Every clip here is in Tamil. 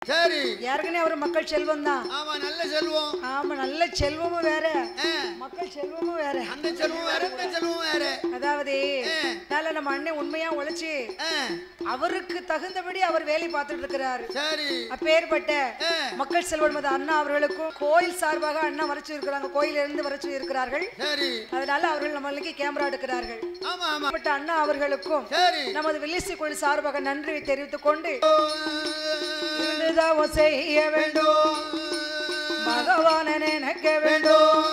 சரி ஏற்கனவே அவர் மக்கள் செல்வம் தான். ஆமா நல்ல செல்வம். ஆமா நல்ல செல்வமும் வேற மக்கள் செல்வமும் வேற. அந்த செல்வம் வேற இந்த செல்வம் வேற. அதாவது நம்ம அண்ணன் உண்மையா உழைச்சு அவருக்கு தகுந்தபடி அவர் வேலை பார்த்துட்டு இருக்கிறாரு. சரி அப்பேற்பட்ட மக்கள் செல்வம் அண்ணா அவர்களுக்கும் கோயில் சார்பாக அண்ணா வரைச்சு இருக்கிறாங்க. கோயில இருந்து வரைச்சு இருக்கிறார்கள். சரி அதனால அவர்கள் நம்மளுக்கு கேமரா எடுக்கிறார்கள். ஆமா ஆமா அண்ணா அவர்களுக்கும் நமது வில்லிசி கோயில் சார்பாக நன்றி தெரிவித்துக் கொண்டு செய்ய வேண்டும் பகவான நினைக்க வேண்டும்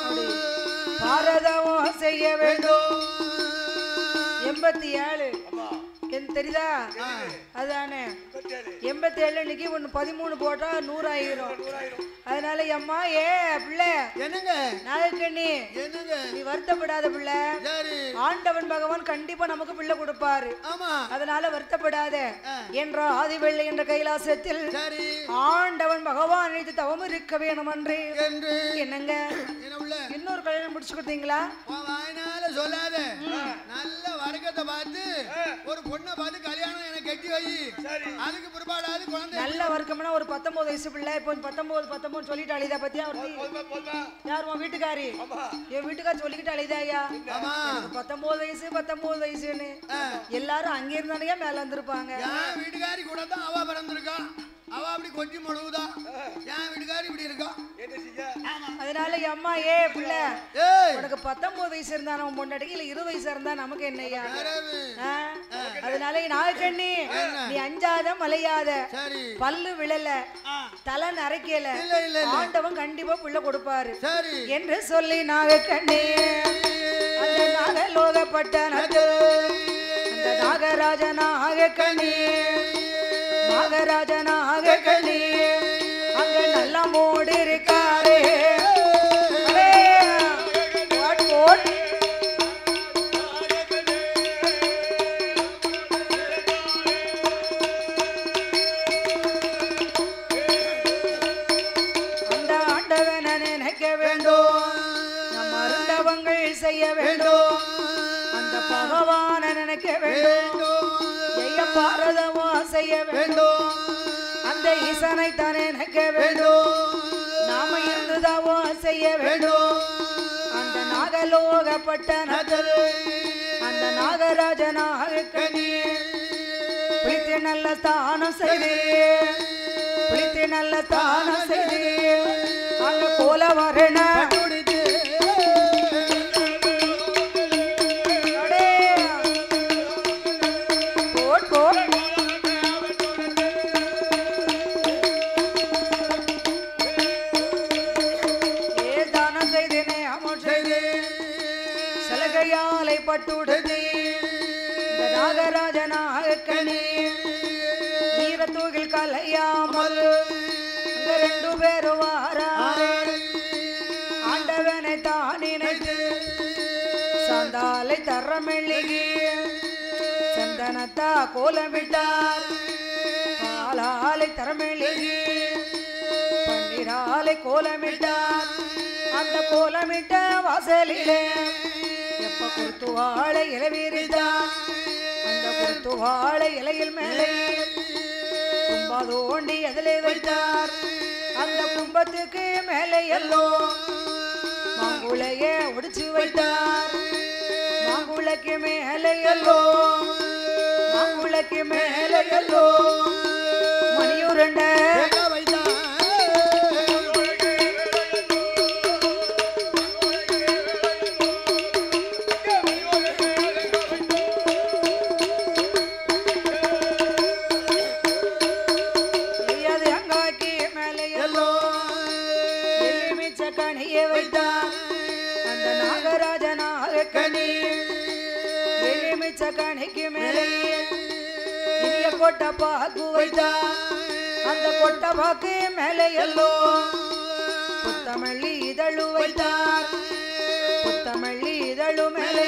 பாரதமும் செய்ய வேண்டும். 87 தெரியுதா? அதானே 87 இன்னைக்கு 13 போட்டா 100 ஆயிரும். அதனால அம்மா பிள்ளை என்னங்க நாகக்கண்ணி நீ வருத்தப்படாத பிள்ளை. ஆண்டவன் பகவான் கண்டிப்பா நமக்கு பிள்ளை கொடுப்பாரு. அதனால வருத்தப்படாத என்ற ஆதிவெள்ளி என்ற கைலாசத்தில் ஆண்டவன் பகவான் நினைத்து தவம் இருக்க வேணும் என்று என்னங்க இன்னொரு கல்யாணம் முடிச்சு கொடுத்தீங்களா? சொல்லாத நல்ல வர்க்கத்தை பார்த்து ஒரு பொண்ணை பார்த்து கல்யாணம் எனக்கு கட்டி வை. அதுக்கு பிற்பாடாது குழந்தை நல்ல வர்க்கம்னா ஒரு 19 வயசு பிள்ளை. இப்போ 19 சொல்லிட்டு அழிதா பத்தியா? யார் உன் வீட்டுக்காரி? என் வீட்டுக்காரி சொல்லிக்கிட்டு அழிதாயா 19 வயசுன்னு எல்லாரும் அங்க இருந்தானே மேல வந்திருப்பாங்க. வீட்டுக்காரி கூட தான் அவ பிறந்திருக்கா. அவ அப்படி கொஞ்சி முழுவுதா. என் வீட்டுக்காரி இப்படி இருக்கா. அதனால அம்மா பிள்ளை உனக்கு 19 வயசு இருந்தா நம்ம பொண்டாட்டிக்கு இல்ல 20 வயசா இருந்தா நமக்கு என்னையா? அதனால நாகக்கண்ணி நீ அஞ்சாத மலையாத பல்லு விழல தலை நரைக்கல ஆண்டவன் கண்டிப்பா பிள்ளை கொடுப்பாரு என்று சொல்லி நாகக்கண்ணி அந்த நாகலோகப்பட்டணத்து அந்த நாகராஜ நாகக்கண்ணி நாகராஜ நாகக்கண்ணி அங்க நல்ல மூடு இருக்காரே. அந்த ஆண்டவனை நினைக்க வேண்டும் நம்ம அருந்தவங்கள் செய்ய வேண்டும். அந்த பகவானை நினைக்க வேண்டும். ஜெய பாரதமோ செய்ய வேண்டும். அந்த ஈசனை தானே நினைக்க வேண்டும். நாம இருந்துதாவோ செய்ய வேண்டும். அந்த நாகலோகப்பட்டணத்தில் அந்த நாகராஜ நாகக்கண்ணி பிடித்து நல்ல ஸ்தானம் செய்து பிடித்து நல்ல ஸ்தானம் செய்து அங்க கோல வரண பட்டுடுதி இந்த நாகராஜ நாகக்கண்ணி நீரத்தூகில் கலையாமல் ரெண்டு பேரும் வாராரே. ஆண்டவனை தான் நினைத்து சந்தாலை தரமெழுகி சந்தனத்தா கோலமிட்டார். பாலாலை தரமெழுகி பன்னீராலை கோலமிட்டார். அந்த கோலமிட்ட வாசலிலே எப்ப குருத்துவாழை இலை விரித்தார். அந்த குருத்துவாழை இலையில் மேலே கும்பதோண்டி எதிலே வைத்தார். அந்த கும்பத்துக்கு மேலே எல்லோ மாங்குளைய உடிச்சு வைத்தார். மாங்குளைக்கு மேலே எல்லோ மாங்குளைக்கு மேலே எல்லோ மணியுருண்ட கணிக்கு மேலே இனிய கொட்ட பாக்கு வைத்தார். அந்த கொட்ட பாக்கு மேலே எல்லோ புத்தமல்லி இதழு வைத்தார். புத்தமல்லி இதழு மேலே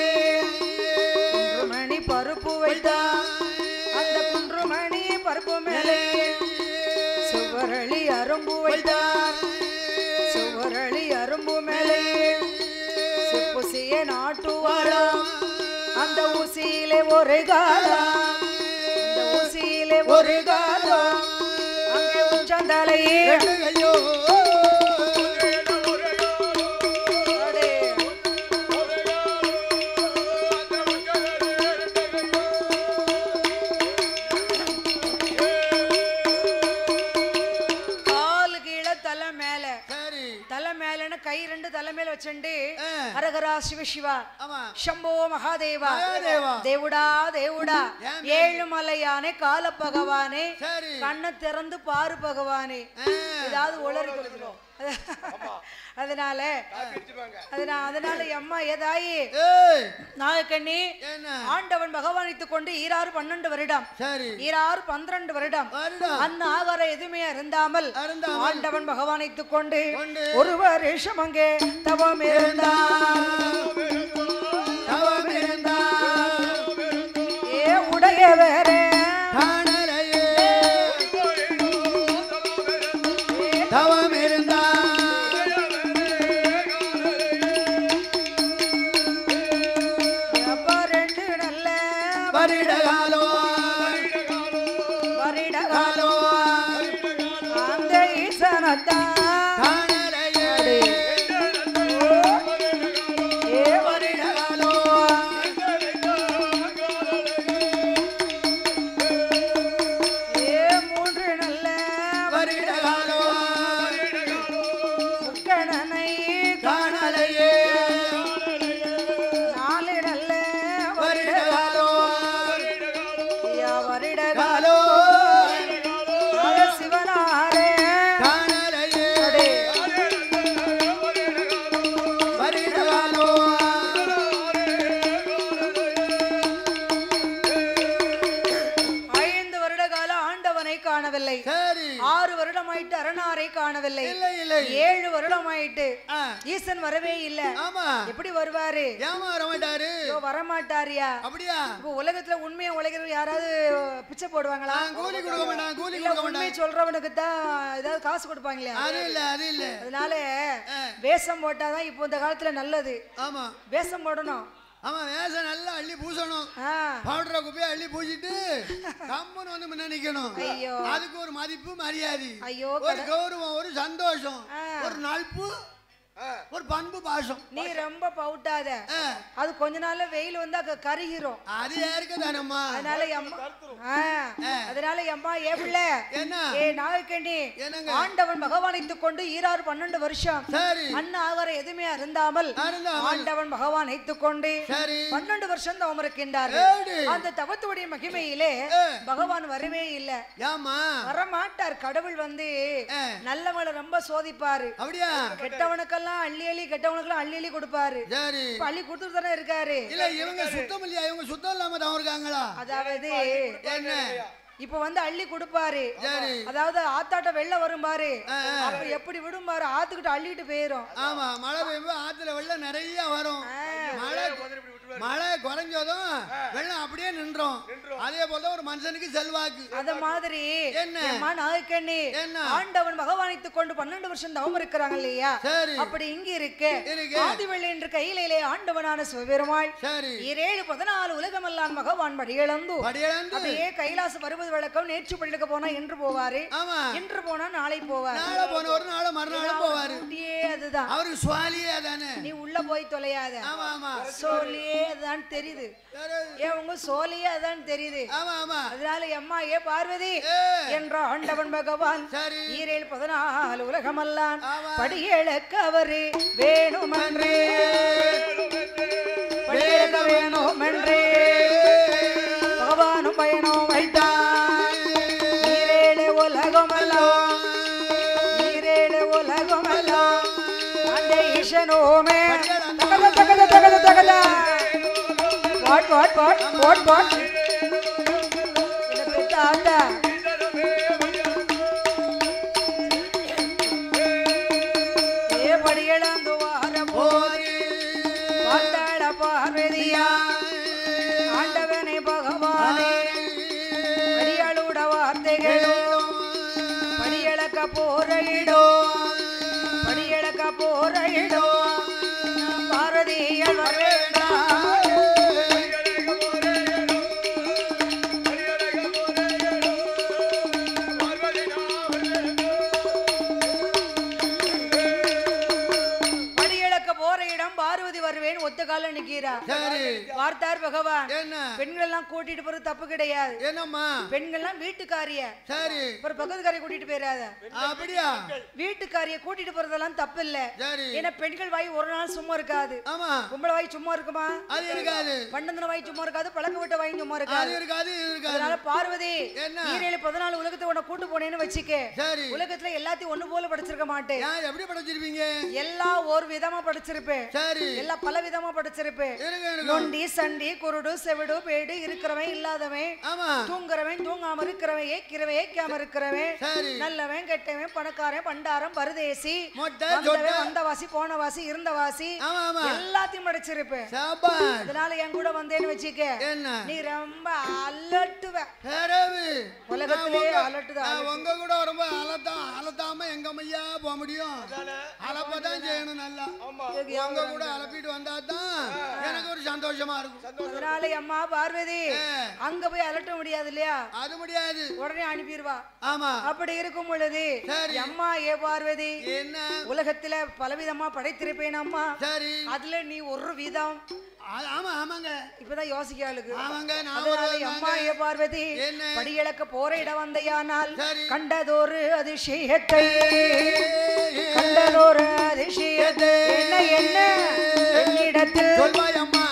குன்றுமணி பருப்பு வைத்தார். அந்த குன்றுமணி பருப்பு மேலே சுவரளி அரும்பு வைத்தார். சுவரளி அரும்பு மேலே சிப்புசிய நாட்டுவாராம். அந்த ஊசியிலே ஒரு காலம் அந்த ஊசியிலே ஒரு காலம் அங்க சந்தலையே ஐயோ கை ரெண்டு தலைமையில வச்சுண்டு ஹரஹரா சிவ சிவா சம்போ மகாதேவா தேவுடா தேவுடா ஏழுமலையானே கால பகவானே கண்ணை திறந்து பாரு பகவானே ஏதாவது உளறி கொடுக்கிறோம் அதனால அம்மா ஏதாயி நாகக்கண்ணி ஆண்டவன் பகவானித்துக் கொண்டு 12 வருடம் 12 வருடம் அன்ன ஆகார எதுவுமே இருந்தாமல் ஆண்டவன் பகவானித்துக் கொண்டு ஒரு வருஷம் அங்கே தவம் இருந்தா ஏ உடைய வேறே தவம் இருந்தா காணவில்லை 6 வருடமாயிட்டு அரணாரை காணவில்லை 7 வருடமாயிட்டு ஈசன் வரவே இல்ல எப்படி வருவாரு வரமாட்டாரியா அப்படியா இப்போ உலகத்துல உண்மையை உலகிற யாராவது பிச்சை போடுவாங்களா கூலி கொடுக்க மாட்டாங்க கூலி கொடுக்க மாட்டாங்க உண்மை சொல்றவனுக்கு தான் ஏதாவது காசு கொடுப்பாங்களா அது இல்ல அதனால வேஷம் போட்டாதான் இப்போ இந்த காலத்துல நல்லது ஆமா வேஷம் போடணும் ஆமா வேஷம் நல்லா அள்ளி பூசணும் பவுடரை குப்பையை அள்ளி பூசிட்டு கம்மன் வந்து முன்ன நிக்கணும் அதுக்கு ஒரு மதிப்பு மரியாதை ஒரு கௌரவம் ஒரு சந்தோஷம் ஒரு நட்பு ஒரு பண்பு பாசம் நீ ரொம்ப பவுட்டாத அது கொஞ்ச நாள்ல வெயில் வந்து அங்க கருகிரும் அது ஏற்கதானம்மா அதனால அம்மா ஏ பிள்ளை என்ன ஏ நாகக்கண்ணி ஆண்டவன் பகவானித்துக் கொண்டு 12 வருஷம் அண்ணா ஆகார எதுவுமே அருந்தாமல் ஆண்டவன் பகவான் வைத்துக் கொண்டு 12 வருஷம் தவம் இருக்கின்றார் அந்த தவத்துடைய மகிமையிலே பகவான் வரவே இல்லை வரமாட்டார் கடவுள் வந்து நல்லவங்களை ரொம்ப சோதிப்பாரு அப்படியா கெட்டவனுக்கு அள்ளி அள்ளி கெட்டவனுக்கு அள்ளி அள்ளி கொடுப்பாரு அள்ளி கொடுத்துட்டு தானே இருக்காரு இல்ல இவங்க சுத்தம் இல்லையா இவங்க சுத்தம் இல்லாம தான் இருக்காங்களா அதாவது என்ன இப்ப வந்து அள்ளி கொடுப்பாரு அதாவது ஆத்தாட்ட வெள்ள வரும் பாரு அப்ப எப்படி விடும் பாரு ஆத்துக்கிட்ட அள்ளிட்டு போயிரும் ஆமா மழை பெய்யும் ஆத்துல வெள்ள நிறைய வரும் மழை குறைஞ்சதும் வெள்ளம் அப்படியே நின்றோம் அதே போல ஒரு மனுஷனுக்கு செல்வாக்கு அத மாதிரி என்ன நாகக்கண்ணி ஆண்டவன் பகவானித்துக் கொண்டு 12 வருஷம் தவம் இருக்கிறாங்க இல்லையா அப்படி இங்க இருக்கு ஆதிவெள்ளி என்று கையிலே ஆண்டவனான சிவபெருமாள் 7-14 உலகமெல்லாம் பகவான் படியிழந்து அப்படியே கைலாச பருவ வழக்கம் நேற்று பள்ளிக்கு போனா என்று போவாரு இன்று போனா நாளை போவாரு நாளை போன ஒரு நாள் மறுநாள் போவாரு அதுதான் அவருக்கு சுவாலியே அதானே நீ உள்ள போய் தொலையாத ஆமா ஆமா சோலியே அதான் தெரியுது ஏன் உங்க சோலியே அதான் தெரியுது ஆமா ஆமா அதனால அம்மா ஏ பார்வதி என்ற ஆண்டவன் பகவான் 7-14 உலகமெல்லாம் படியேழக்க அவரு வேணுமன்றே படியேழக்க வேணுமன்றே பகவானும் பயணம் வைத்தான் ஆண்டவனை பகவானே அடியாளுட வார்த்தைகளோ படியளக்க போரையிடோ பாரதியல் வரவேண்டா ஒத்த கால நிக்கிறா. சரி. பார்த்தார் பகவான். என்ன? பெண்கள் எல்லாம் கூட்டிட்டு போறது தப்பு கிடையாது. என்னம்மா? பெண்கள் எல்லாம் வீட்டுக்காரிய. சரி. ஒரு பக்கத்துக்காரிய கூட்டிட்டு போயிடாத. அப்படியா? வீட்டுக்காரிய கூட்டிட்டு போறதெல்லாம் தப்பு இல்ல. சரி. ஏன்னா பெண்கள் வாய் ஒரு நாள் சும்மா இருக்காது. ஆமா. பொம்பளை வாய் சும்மா இருக்குமா? அது இருக்காது. பண்டந்தன வாய் சும்மா இருக்காது. பழக்க விட்ட வாய் சும்மா இருக்காது. அது இருக்காது, இது இருக்காது. அதனால பார்வதி, என்ன? ஈரேழு 14 உலகத்தை உன்னை கூட்டு போனேன்னு வச்சுக்க. சரி. உலகத்துல எல்லாத்தையும் ஒண்ணு போல படிச்சிருக்க மாட்டேன். ஏன் எப்படி படிச்சிருப்பீங்க? எல்லாம் ஒரு விதமா படிச்சிருப்பேன். சரி. எல்லாம் பல விதமா படிச்சிருப்பேன். இருங்க. நொண்டி, சண்டி, குருடு, செவிடு, பேடு, இருக்கிறவன் இல்லாதவன், ஆமா. தூங்குறவன் தூங்காம இருக்கிறவன், ஏக்கிறவன் ஏக்காம இருக்கிறவன், சரி. நல்லவன் கெட்டவன், பணக்காரன் பண்டாரம், பரதேசி, மொட்டை, வந்தவன், வந்தவாசி, போனவாசி, இருந்தவாசி, ஆமா ஆமா, எல்லாத்தையும் படிச்சிருப்பேன். சாபாஷ். அதனால என் கூட வந்தேன்னு வச்சுக்க, என்ன? நீ ரொம்ப அலட்டுவ. ஹரவு. உலகத்திலே அலட்டுதான். உங்க கூட ரொம்ப அலத்தாம எங்க மையா போக முடியும்? அலப்பதான் செய்யணும் நல்லா. உங்க கூட அலப்பிட்டு வந்தாதான் எனக்கு ஒரு சந்தோஷமா இருக்கும். அதனால அம்மா பார்வதி அங்க போய் அலட்ட முடியாது இல்லையா? அது முடியாது, உடனே அனுப்பிடுவா. ஆமா. அப்படி இருக்கும் பொழுது அம்மா ஏ பார்வதி, என்ன? உலகத்துல பலவிதமா படைத்திருப்பேன் அம்மா. சரி. அதுல நீ ஒரு விதம். ஆமா ஆமாங்க, இப்பதான் யோசிக்க ஆளுக்கு. அம்மா ஏ பார்வதி, படியிழக்க போற இடம் வந்தையானால் கண்டதொரு அதிசயத்தை, கண்டதொரு அதிசயத்தை என்ன என்ன என்னிடத்தில் சொல்வாய் அம்மா.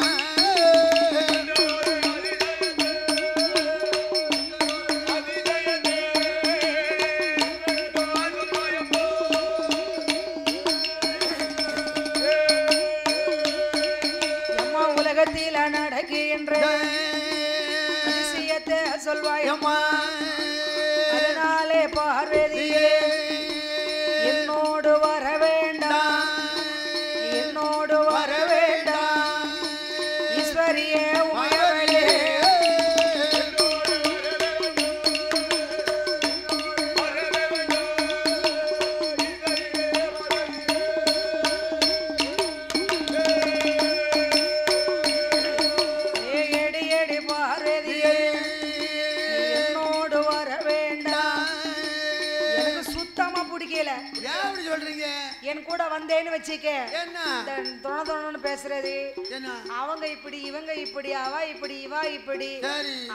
நடக்கின்ற அதிசயத்தை சொல்வாய் அம்மா. அதனாலே பார்வதியே என்னோடு வர வேண்டாம், என்னோடு வர வேண்டாம், ஈஸ்வரியே உமையவளே. என் கூட வந்தேன்னு வச்சுக்க, என்ன பேசுறது, அவங்க இப்படி இவங்க இப்படி, அவ இப்படி இவா இப்படி,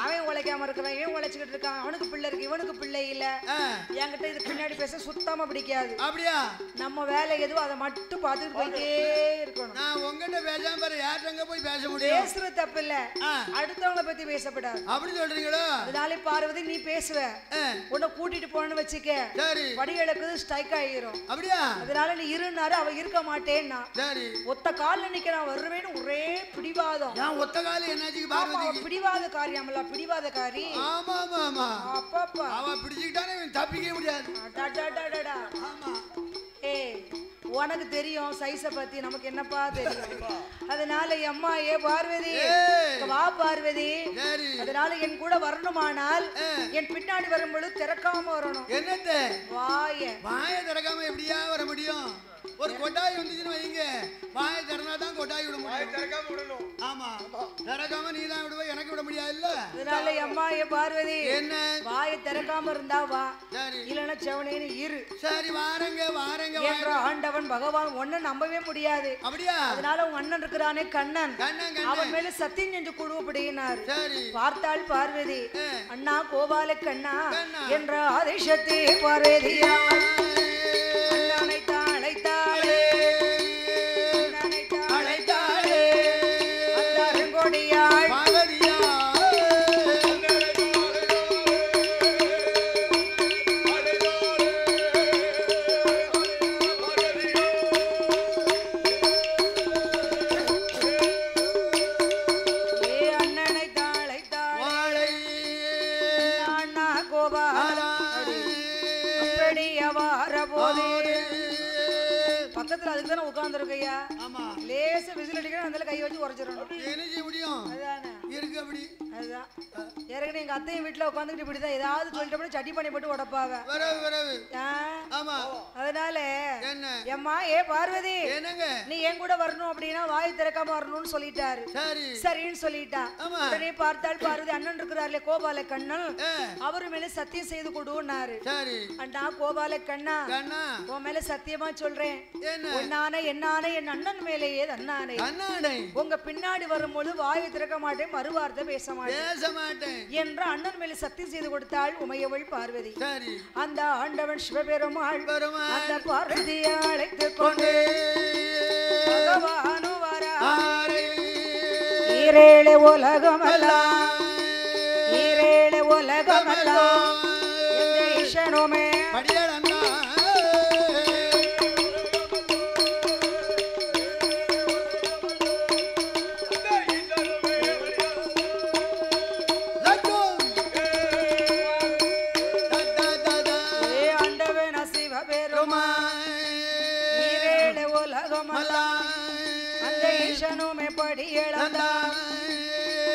அவன் உழைக்காம இருக்கிறான், இவன் உழைச்சுக்கிட்டு இருக்கான், அவனுக்கு பிள்ளை இருக்கு இவனுக்கு பிள்ளை இல்ல, என்கிட்ட இது பின்னாடி பேச சுத்தமா பிடிக்காது. அப்படியா? நம்ம வேலை எதுவும் அதை மட்டும் பார்த்துட்டு போயிட்டே இருக்கணும். நான் உங்ககிட்ட பேசாம பாரு, யார்கிட்ட போய் பேச முடியும்? பேசுறது தப்பு இல்ல, அடுத்தவங்களை பத்தி பேசப்படாது. அப்படி சொல்றீங்களோ? அதனால பார்வதி நீ பேசுவ, உன்னை கூட்டிட்டு போனு வச்சுக்க, படிகளுக்கு ஸ்ட்ரைக் ஆகிரும். அப்படியா? அதனால நீ இருந்தாரு, அவ இருக்க மாட்டேன்னா. சரி. ஒத்த கால்ல நிக்க நான் வருவேன்னு ஒரே பிடிவாதம். நான் ஒத்த கால என்னாச்சு பார்வதி? பிடிவாத காரியம்ல, பிடிவாதக்காரி. ஆமா ஆமா ஆமா. அப்பப்பா அவ பிடிச்சிட்டானே தப்பிக்க முடியாது. ஆமா. ஏய், உனக்கு தெரியும் சைஸ பத்தி, நமக்கு என்னப்பா தெரியும்? அதனால அம்மா ஏ பார்வதி, வா பார்வதி. அதனால என் கூட வரணுமானால் என் பின்னாடி வரும்பொழுது திறக்காம வரணும். என்னத்த? வாய திறக்காம எப்படியா வர முடியும்? ஒரு கொட்டாய் வந்துச்சுன்னு வைங்க, வாயை திறனாதான் கொட்டாய் விட முடியும். திறக்காம விடணும். ஆமா, திறக்காம நீ தான் விடுவ, எனக்கு விட முடியாது இல்ல. அதனால அம்மா ஏ பார்வதி, என்ன வாயை திறக்காம இருந்தா வா, இல்லன்னா செவனேன்னு இரு. சரி, வாரங்க வாரங்க என்ற ஆண்டவன் பகவான் ஒன்ன நம்பவே முடியாது. அப்படியா? அதனால உங்க அண்ணன் இருக்கிறானே கண்ணன், அவன் மேல சத்தியம் செஞ்சு கொடுப்படினார். பார்த்தாள் பார்வதி, அண்ணா கோபால கண்ணா என்ற ஆதிசக்தி பார்வதியா அழைத்தாளே அழைத்தாளே அந்த அருங்கொடியாள் பார்வதியா. பக்கத்துல அதுக்கு தானே உட்கார்ந்துருக்கையா. ஆமா, லேசா விசில் அடிக்கணும், அந்த கை வச்சு உரைச்சிடணும். என்ன செய்ய முடியும்? அதானே இருக்கு அப்படி. அதுதான் ஏற்கனவே எங்க அத்தையும் வீட்டுல உட்காந்துக்கிட்டு இப்படிதான் ஏதாவது சொல்லிட்டு சட்டி பண்ணி போட்டு உடப்பாவ. ஆமா, அதனால ஏம்மா ஏ பார்வதி என்னங்க நீ என் கூட வரணும் அப்படின்னா வாய் திறக்காம வரணும்னு சொல்லிட்டாரு. சரின்னு சொல்லிட்டா. உடனே பார்த்தாள் பார்வதி அண்ணன் இருக்கிறார்ல கோபால கண்ணன், அவரு மேல சத்தியம் செய்து கொடுன்னாரு. அண்ணா கோபால கண்ணா, உன் மேல சத்தியமா சொல்றேன், உன்னான என்னான என் அண்ணன் மேலேயே தன்னானே, உங்க பின்னாடி வரும்போது வாயை திறக்க மாட்டேன், மறுவார்த்தை பேச மாட்டேன் என்ற அண்ணன் மேல சத்தியம் செய்து கொடுத்தாள் உமையவள் பார்வதி. அந்த ஆண்டவன் சிவபெருமாள் அந்த பார்வதியை அழைத்துக் கொண்டு பகவானு வராரே. ஈரேழு உலகமெல்லாம் ஈரேழு உலகமெல்லாம் இந்த ஈசனுமே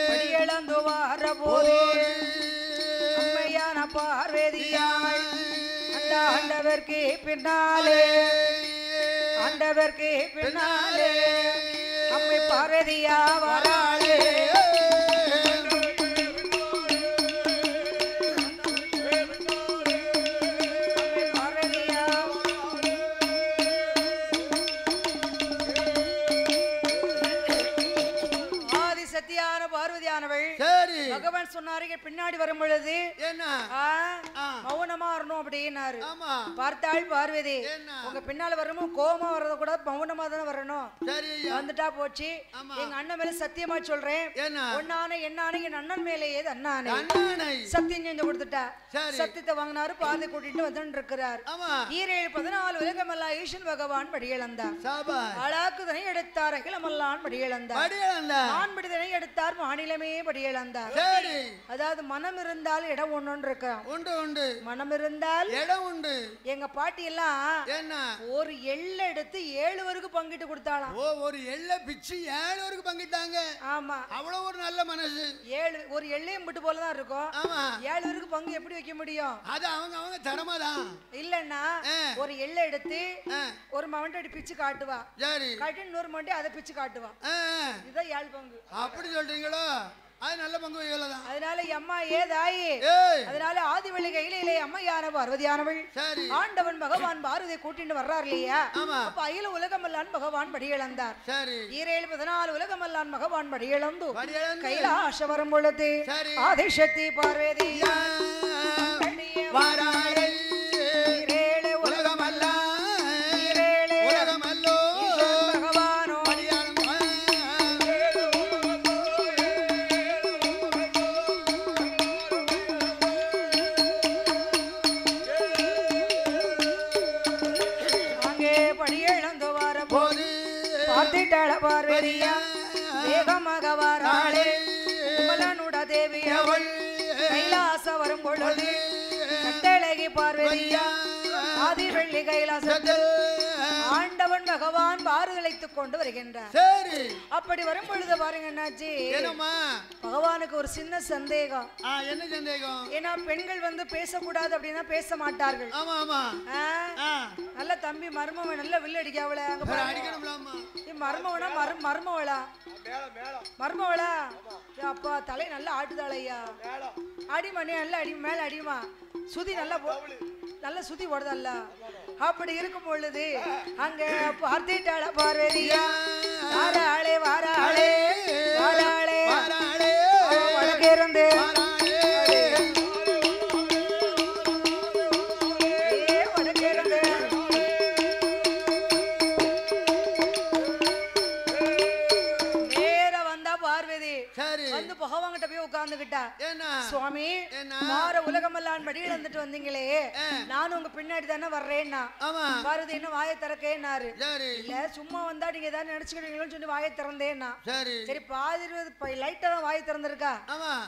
படியளந்து வார போதே அம்மையான பார்வதியாள் அந்த ஆண்டவர்க்கு பின்னாலே அம்மை பார்வதியா வராளே. பகவான் சொன்னாரு பின்னாடி வரும் பொழுது மௌனமா வரணும் அப்படின்னாரு. பார்த்தாள் பார்வதி, உங்க பின்னால வரணும் கோபமா வர்றத கூட மௌனமா தானே வரணும். வந்துட்டா போச்சு. எங்க அண்ணன் மேல சத்தியமா சொல்றேன், ஒன்னான என்னான என் அண்ணன் மேலேயே அண்ணானே சத்தியம் செஞ்சு கொடுத்துட்டா. சத்தியத்தை வாங்கினாரு, பாதை கூட்டிட்டு வந்து இருக்கிறார். ஈரேழு 14 உலகமெல்லாம் ஈசன் பகவான் படியிழந்தார். அழாக்குதனை எடுத்தார் அகிலமல்லான் படியிழந்தார். ஆண்படிதனை எடுத்தார் மாநிலமே படியிழந்தார். அதாவது மனம் இருந்தால் இடம் ஒண்ணு இருக்கு, மனம் இருந்தால் இடம் உண்டு. எங்க பாட்டி எல்லாம் ஒரு எள்ள எடுத்து 7 பேருக்கு பங்கிட்டு கொடுத்தாலாம். ஒரு எள்ள பிச்சு 7 பேருக்கு பங்கிட்டாங்க. ஆமா, அவ்வளவு ஒரு நல்ல மனசு. ஒரு எள்ளையும் விட்டு போலதான் இருக்கும். 7 பேருக்கு பங்கு எப்படி வைக்க முடியும்? அது அவங்க திறமைதான். இல்லன்னா ஒரு எள்ள எடுத்து ஒரு மவண்டி பிச்சு காட்டுவா, காட்டி இன்னொரு மவண்டி அதை பிச்சு காட்டுவா. இதுதான் 7 பங்கு. அப்படி சொல்றீங்களோ? அது நல்ல பங்கு வைக்கலதான். அதனால அம்மா ஏதாயி, அதனால ஆதிவள்ளி கையிலே அம்மையான பார்வதியானவள் ஆண்டவன் பகவான் பார்வதியை கூட்டிட்டு வர்றார் இல்லையா? அப்ப அகில உலகமல்லான் பகவான் படியிழந்தார். ஈரேழு 14 உலகமல்லான் பகவான் படியிழந்து கைலாச வரும் பொழுது ஆதிசக்தி பார்வதி பார்வதியா வேகமாக வாராளே. விமலனுட தேவி அவள் கைலாச வரும் பொழுது கட்டழகி பார்வதியா ஆதிவள்ளி கைலாசத்தில் ஆண்டவன் பகவான் பாரதழைத்துக் கொண்டு வருகின்றார். அப்படி வரும் பொழுது பாருங்க என்னாச்சு, பகவானுக்கு ஒரு சின்ன சந்தேகம். என்ன சந்தேகம்? ஏன்னா பெண்கள் வந்து பேசக்கூடாது அப்படின்னா பேச மாட்டார்கள். நல்ல தம்பி மருமவன் நல்ல வில்லு அடிக்காவல மருமவனா மருமவளா மருமவளா அப்பா தலை நல்லா ஆட்டுதாளையா அடிமா, நீ நல்லா அடி மேல அடிமா, சுதி நல்ல சுதி ஓடுதல்ல. அப்படி இருக்கும் பொழுது அங்க பார்த்துட்டாள பார்வதியா வாராளே வாராளே வாராளே வடக்கு இருந்து வந்து பகவான்கிட்ட போய் உட்கார்ந்துகிட்டா. சுவாமி, மாற உலகமெல்லாம் படி இழந்துட்டு வந்தீங்களே, நானும் உங்க பின்னாடி தானே வர்றேன்னா. பார்வதி என்ன வாயை திறக்கேன்னாரு. இல்ல சும்மா வந்தா நீங்க ஏதாவது நினைச்சுக்கிறீங்களோன்னு சொல்லி வாயை திறந்தேன்னா. சரி பாதி லைட்டா தான் வாயை திறந்திருக்கா,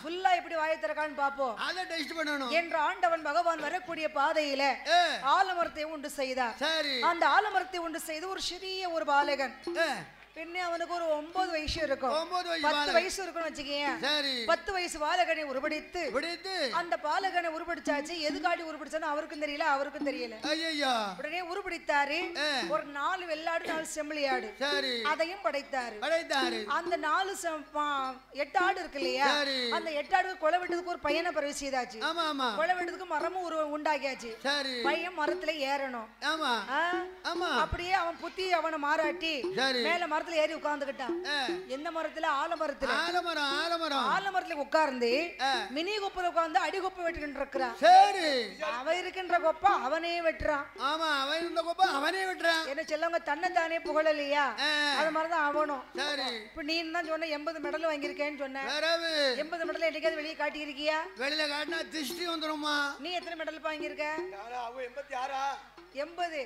ஃபுல்லா எப்படி வாயை திறக்கான்னு பாப்போம் என்ற ஆண்டவன் பகவான் வரக்கூடிய பாதையில ஆலமரத்தை உண்டு செய்தார். அந்த ஆலமரத்தை உண்டு செய்து ஒரு சிறிய ஒரு பாலகன் பின்ன அவனுக்கு ஒரு 9 வயசு இருக்கும். 10 வயசு இருக்குன்னு வச்சுக்கீங்க. சரி. 10 வயசு பாலகனை உருவடித்து அந்த பாலகனை உருவடிச்சாச்சு. எதுக்காடி உருவடிச்சானு அவருக்கும் தெரியல, அவருக்கும் தெரியல. ஐயோ. உடனே உருவடித்தாரு. ஒரு 4 வெள்ளாடு 4 செம்மறியாடு. சரி. அதையும் படைத்தாரு. அந்த 4 8 ஆடு இருக்கு இல்லையா, அந்த 8 ஆடு கொலை வெட்டதுக்கு ஒரு பையனை பரவி செய்தாச்சு. கொலை வெட்டதுக்கு மரமும் உண்டாக்கியாச்சு. பையன் மரத்துல ஏறணும். அப்படியே அவன் புத்தி அவனை மாறாட்டி மேல மரத்துல ஏறி உட்கார்ந்துகிட்டான். எந்த மரத்துல? ஆலமரத்துல. ஆலமரத்துல உட்கார்ந்து மினி கொப்பை உட்கார்ந்து அடி கொப்பை வெட்டுகின்ற இருக்கிறான். சரி. அவன் இருக்கின்ற கொப்பை அவனே வெட்டுறான். ஆமா, அவன் இருந்த கொப்பை அவனே வெட்டுறான். என்ன செல்லவங்க தன்னைத்தானே புகழலையா, அது மாதிரிதான் அவனும். சரி. இப்ப நீ தான் சொன்ன 80 மெடல் வாங்கியிருக்கேன்னு சொன்ன. 80 மெடல் என்னைக்காவது வெளியே காட்டி இருக்கியா? வெளியில காட்டினா திருஷ்டி வந்துருமா. நீ எத்தனை மெடல் வாங்கியிருக்க? 80.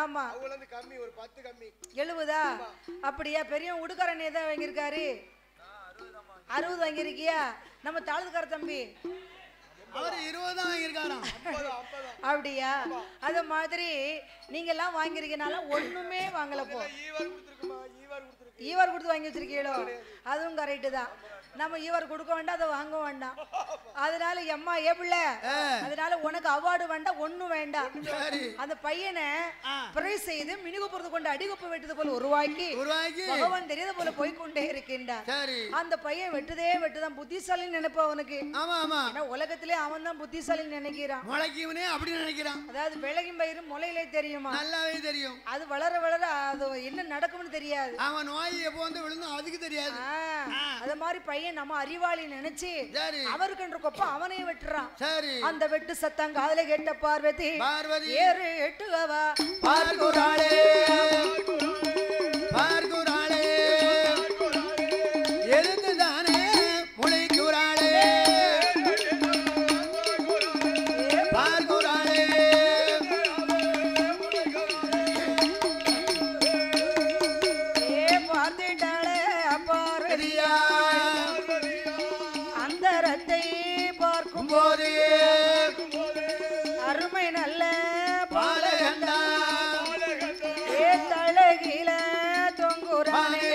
ஆமா. கம்மி, ஒரு 10 கம்மி. 70. அப்படியா? பெரிய உடுக்காரன் ஏதாவது வாங்கியிருக்காரு? 60 வாங்கியிருக்கியா? நம்ம தாளத்துக்கார தம்பி அவர் 20 தான் வாங்கியிருக்காராம். அப்படியா? அது மாதிரி நீங்க எல்லாம் வாங்கிருக்கனால ஒண்ணுமே வாங்கல. போ ஈவர் கொடுத்து வாங்கி வச்சிருக்கீங்களோ? அதுவும் கரெக்டு தான். நம்ம ஈவர் கொடுக்க வேண்டாம், அதை வாங்க வேண்டாம். அதனால எம்மா ஏ பிள்ளை, அதனால உனக்கு அவார்டு வேண்டாம், ஒண்ணும் வேண்டாம். அந்த பையனை பிரைஸ் செய்து மினிகுப்புறது கொண்டு அடிகுப்பு வெட்டது போல உருவாக்கி பகவான் தெரியாத போல போய்கொண்டே இருக்கின்றார். அந்த பையன் வெட்டுதான் புத்திசாலின்னு நினைப்பா அவனுக்கு. உலகத்திலே அவன் தான் புத்திசாலின்னு நினைக்கிறான். அப்படி நினைக்கிறான். அதாவது விலகும் பயிறு முளையிலே தெரியுமா? நல்லாவே தெரியும். அது வளர வளர அது என்ன நடக்கும்னு தெரியாது. அவன் நோய் எப்போ வந்து விழுந்தோம் அதுக்கு தெரியாது. அத மாதிரி பையன் நம்ம அறிவாளி நினைச்சு அவருக்கு என்ற கொப்ப அவனே வெட்டுறான். அந்த வெட்டு சத்தம் காதுல கேட்ட பார்வதி ஏறு எட்டுகவா பார்க்குறாளே பார்க்குறாளே எதுக்குதானே முளைக்குறாளே பார்க்குறாளே ஏ பார்த்துட்டாளே பார்வதியா பார்க்கும்போது அருமை நல்ல பாலகண்டா ஏ தலகில தொங்குறானே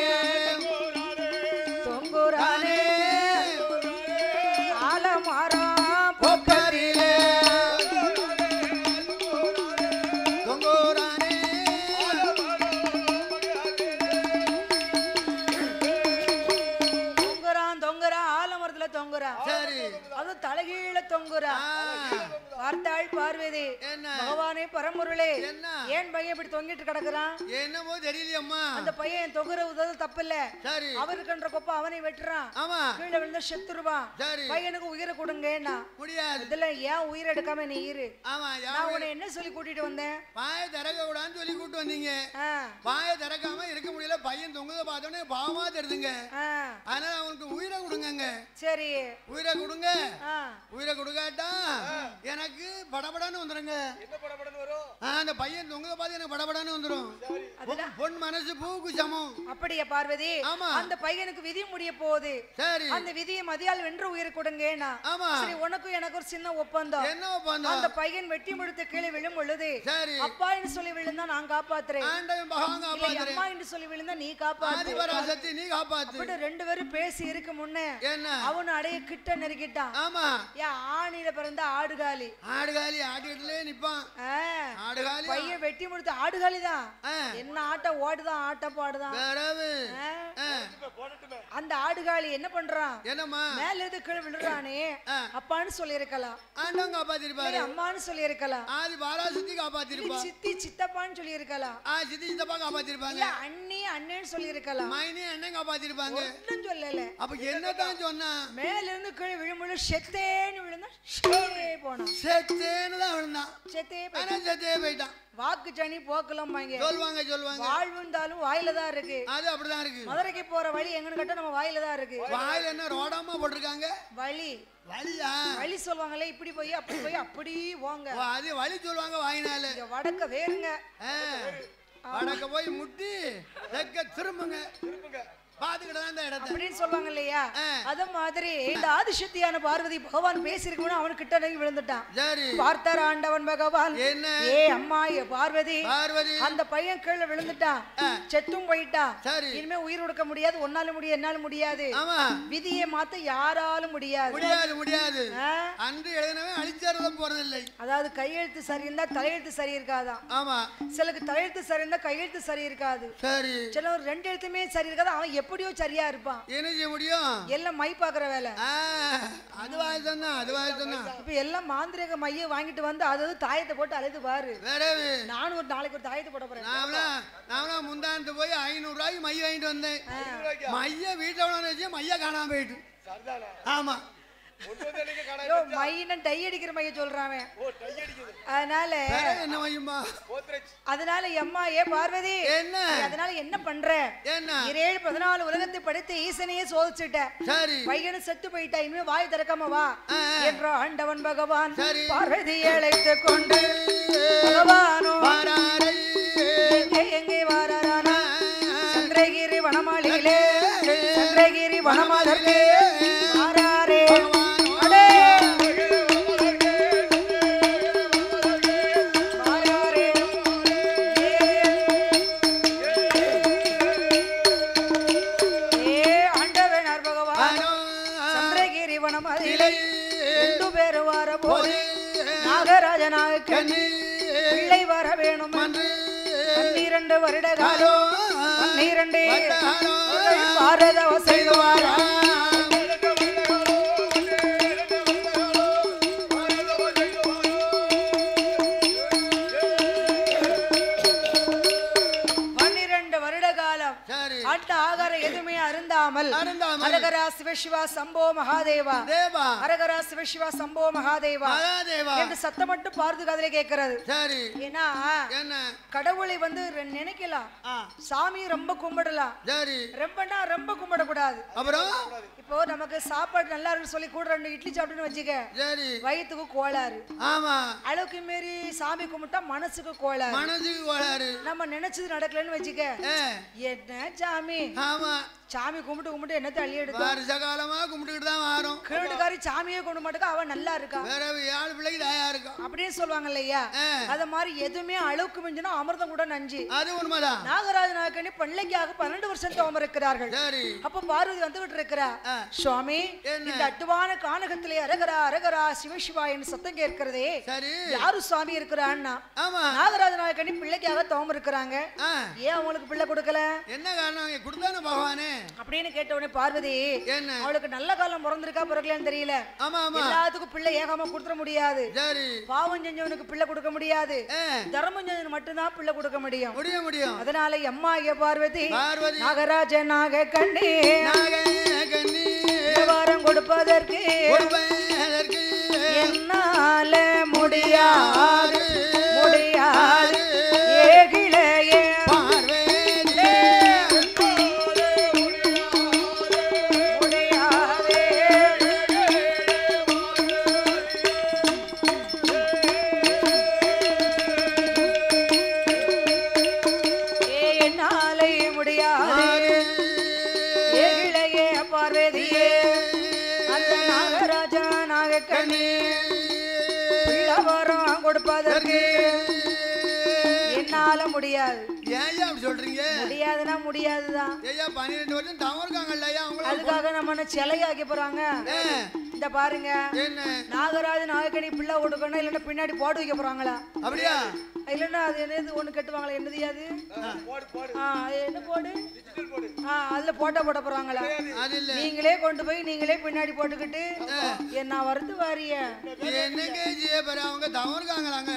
தொங்குறானே ஆலமரம் பொக்கரிலே தொங்குறானே தொங்குறான் ஆலமரத்துல தொங்குறான். சரி. அது தலகீழ தொங்குறான். பார்த்தாள் பார்வதி பகவானே பரம்பொருளே ஏன் பையன் இப்படி தொங்கிட்டு கிடக்குறான்? என்னமோ தெரியலையம்மா. அந்த பையன் தொங்குற உதவு தப்பில்ல. அவருக்குன்ற கொப்ப அவனை வெட்டுறான். கீழே விழுந்த செத்துருவான். பையனுக்கு உயிரை கொடுங்கன்னா முடியாது. இதுல ஏன் உயிரை எடுக்காம நீ இரு. நான் உன்னை என்ன சொல்லி கூட்டிட்டு வந்தேன்? பாய திறக்க கூடாதுன்னு சொல்லி கூட்டு வந்தீங்க. பாய திறக்காம இருக்க முடியல. பையன் தொங்குத பார்த்தோன்னே பாவமா தெரியுதுங்க. அதனால அவனுக்கு உயிரை கொடுங்க. சரி, உயிரை கொடுங்க. உயிரை கொடுக்காட்டா எனக்கு படபடன்னு வந்துருங்க. என்ன படபடன்னு வரும்? அந்த பையன் தொங்குத பார்த்து எனக்கு படபடன்னு வந்துரும். பொன் மனசு பூவுக்கு சமம். அப்படியே பார்வதி அந்த பையனுக்கு விதி முடிய போகுது. சரி. அந்த விதியை மதியால் வென்று உயிரை கொடுங்கன்னா சரி, உனக்கும் எனக்கு ஒரு சின்ன ஒப்பந்தம். என்ன ஒப்பந்தம்? அந்த பையன் வெட்டி முடித்த கீழே விழும் பொழுது அப்பா என்று சொல்லி விழுந்தா நான் காப்பாத்துறேன், அம்மா என்று சொல்லி விழுந்தா நீ காப்பாத்து, நீ காப்பாத்து. அப்படி 2 பேரும் பேசி இருக்க முன்னே அவனு அடைய கிட்ட நெருக்கிட்டான். ஆமா, ஏன் ஆணில பிறந்த ஆடுகாலி ஆடுகாலி ஆடிட்டுலே நிப்பான். ஆடுகாலி பையன் வெட்டி முடித்த ஆடுகாலி தான். என்ன ஆட்டம் ஓடுதான் ஆட்டம் பாடுதான். அந்த ஆடுகாலி என்ன பண்றான்? என்னமா மேல இருந்து கீழே விழுறானே அப்பான்னு சொல்லி இருக்கலாம், ஆண்டவங்க காப்பாத்திருப்பாரு, அம்மான்னு சொல்லி இருக்கலாம், ஆதி பாரா சித்தி காப்பாத்திருப்பா, சித்தி சித்தப்பான்னு சொல்லி இருக்கலாம், சித்தி சித்தப்பா காப்பாத்திருப்பாங்க, அண்ணி அண்ணன்னு சொல்லி இருக்கலாம், மைனி அண்ணன் காப்பாத்திருப்பாங்க. ஒன்னும் சொல்லல. அப்ப என்னதான் சொன்னா? மேல இருந்து கீழே விழும்பொழுது செத்தேன்னு விழுந்தா போனான். செத்தேன்னு தான் விழுந்தான். செத்தே போயிட்டான். வாக்கு சனி போக்கலாம் சொல்லுவாங்க சொல்லுவாங்க. வாழ்வுந்தாலும் வாயில தான் இருக்கு. அது அப்படிதான் இருக்கு. மதுரைக்கு போற வழி எங்கன்னு கேட்டா நம்ம வாயில தான் இருக்கு. வாயில என்ன ரோடாமா போட்டிருக்காங்க? வழி வழியா வழி சொல்லுவாங்களே, இப்படி போய் அப்படி போய் அப்படி போங்க. அது வழி சொல்லுவாங்க வாயினால. வடக்க வேறுங்க, வடக்க போய் முட்டி தெக்க திரும்புங்க. பாத்துக்கிட்டதான் இந்த இடத்தை அப்படின்னு சொல்லுவாங்க இல்லையா? அத மாதிரி இந்த ஆதிசக்தியான பார்வதி பகவான் பேசியிருக்கணும், அவனு கிட்ட நெருங்கி விழுந்துட்டான். பார்த்தார் ஆண்டவன் பகவான், ஏ அம்மா ஏ பார்வதி, அந்த பையன் கீழே விழுந்துட்டான், செத்தும் போயிட்டான், இனிமே உயிர் கொடுக்க முடியாது, ஒன்னால முடியாது என்னால முடியாது, விதியை மாத்த யாராலும் முடியாது முடியாது. அன்று எழுதினவன் அழிச்சறத போறதில்லை. அதாவது கையெழுத்து சரி இருந்தா தலையெழுத்து சரி இருக்காதான். ஆமா, சிலருக்கு தலையெழுத்து சரி இருந்தா கையெழுத்து சரி இருக்காது. சரி, சிலர் ரெண்டு எழுத்துமே சரி இருக்காது, அவன் எப்படியோ சரியா இருப்பான். என்ன செய்ய முடியும்? எல்லாம் மை பாக்குற வேலை. அதுவாய்தான் இப்ப எல்லாம் மாந்திரிக மைய வாங்கிட்டு வந்து அதாவது தாயத்தை போட்டு அழுது பாரு. நானும் ஒரு நாளைக்கு ஒரு தாயத்தை போட போறேன். நானும் முந்தானத்து போய் 500 ரூபாய்க்கு மைய வாங்கிட்டு வந்தேன். மைய வீட்டுல வச்சு மைய காணாம போயிட்டு. ஆமா, டை அடிக்கிற மைய சொல்றான். அதனால என்ன மையமா? அதனால அம்மா ஏ பார்வதி, என்ன அதனால என்ன பண்ற? 14 உலகத்தை படைத்து ஈசனையே சோதிச்சுட்ட, பையனு செத்து போயிட்டா, இனிமே வாய் திறக்காம வா என்ற ஆண்டவன் பகவான் பார்வதி அழைத்து கொண்டு பகவானோ எங்கே வாரானா? சந்திரகிரி வனமாளிகளே, சந்திரகிரி வனமாதர்களே வாராரே. நாகராஜனாக பிள்ளை வர வேணும் 12 வருட காலம் 12 பாரத செய்துவாரா. எதுவுமே அருந்தாமல் ஹரஹர சிவசிவா சம்போ மகாதேவா, ஹரஹர சிவசிவா சம்போ மகாதேவா என்று சத்தம் மட்டும் பார்த்து காதுல கேட்கிறது. ஏன்னா கடவுளை வந்து நினைக்கலாம், சாமி ரொம்ப கும்பிடலாம், ரொம்பனா ரொம்ப கும்பிடக்கூடாது. அப்புறம் இப்போ நமக்கு சாப்பாடு நல்லா இருக்கு சொல்லி கூட 2 இட்லி சாப்பிட்டுன்னு வச்சுக்க, வயிற்றுக்கு கோளாறு. ஆமா, அளவுக்கு மீறி சாமி கும்பிட்டா மனசுக்கு கோளாறு. நம்ம நினைச்சது நடக்கலன்னு வச்சுக்க, என்ன சாமி சாமி கும்பிட்டு என்னத்தை அள்ளி எடுத்து வருஷ காலமா கும்பிட்டுக்கிட்டு தான் வரோம். கேடுகாரி சாமியே கொண்டு மாட்டுக்க, அவன் நல்லா இருக்கா, வேற 7 பிள்ளைக்கு தயா இருக்கா அப்படின்னு சொல்லுவாங்க இல்லையா? அத மாதிரி எதுவுமே அளவுக்கு மிஞ்சினா அமிர்தம் கூட நஞ்சு. அது உண்மைதான். நாகராஜனாக பிள்ளைக்காக 12 வருஷம் தவம் இருக்கிறார்கள். அப்ப பார்வதி வந்துகிட்டு இருக்கிறா, சுவாமி இந்த அட்டுவான கானகத்திலே அரகரா அரகரா சிவசிவா என்று சத்தம் கேட்கிறதே, யாரு சுவாமி இருக்கிறான்னா நாகராஜனாக பிள்ளைக்காக தவம் இருக்கிறாங்க, ஏன் அவங்களுக்கு பிள்ளை கொடுக்கல? என்ன காரணம்? கொடுத்தானே பகவானே அப்படின்னு கேட்ட உடனே பார்வதி, அவளுக்கு நல்ல காலம் பிறந்திருக்கா பிறக்கலன்னு தெரியல, எல்லாத்துக்கும் பிள்ளை ஏகாம கொடுத்துட முடியாது, பாவம் செஞ்சவனுக்கு பிள்ளை கொடுக்க முடியாது, தர்மம் செஞ்சவனுக்கு மட்டும்தான் பிள்ளை கொடுக்க முடியும். அதனால அம்மா பார்வதி நாகராஜனாக கண்ணி வாரம் கொடுப்பதற்கு என்னால முடியாது ஏகிளையே என்னால முடியாது. ஏன் அப்படி சொல்றீங்க? முடியாதுன்னா முடியாதுதான். ஐயா 12 வருஷம் தவம் இருக்காங்கல்ல, அதுக்காக நம்ம சிலையாக்கி போறாங்க. இந்த பாருங்க, நாகராஜ நாகக்கணி பிள்ளை கொடுக்கணும், இல்லன்னா பின்னாடி போட்டு வைக்க போறாங்களா? அப்படியா? இல்லன்னா அது என்னது ஒண்ணு கட்டுவாங்களா? என்னது அது? என்ன போடு? அதுல போட்டோ போட போறாங்களா? நீங்களே கொண்டு போய் நீங்களே பின்னாடி போட்டுக்கிட்டு என்ன வருது வாரிய என்னங்க அவங்க தவம் இருக்காங்களாங்க,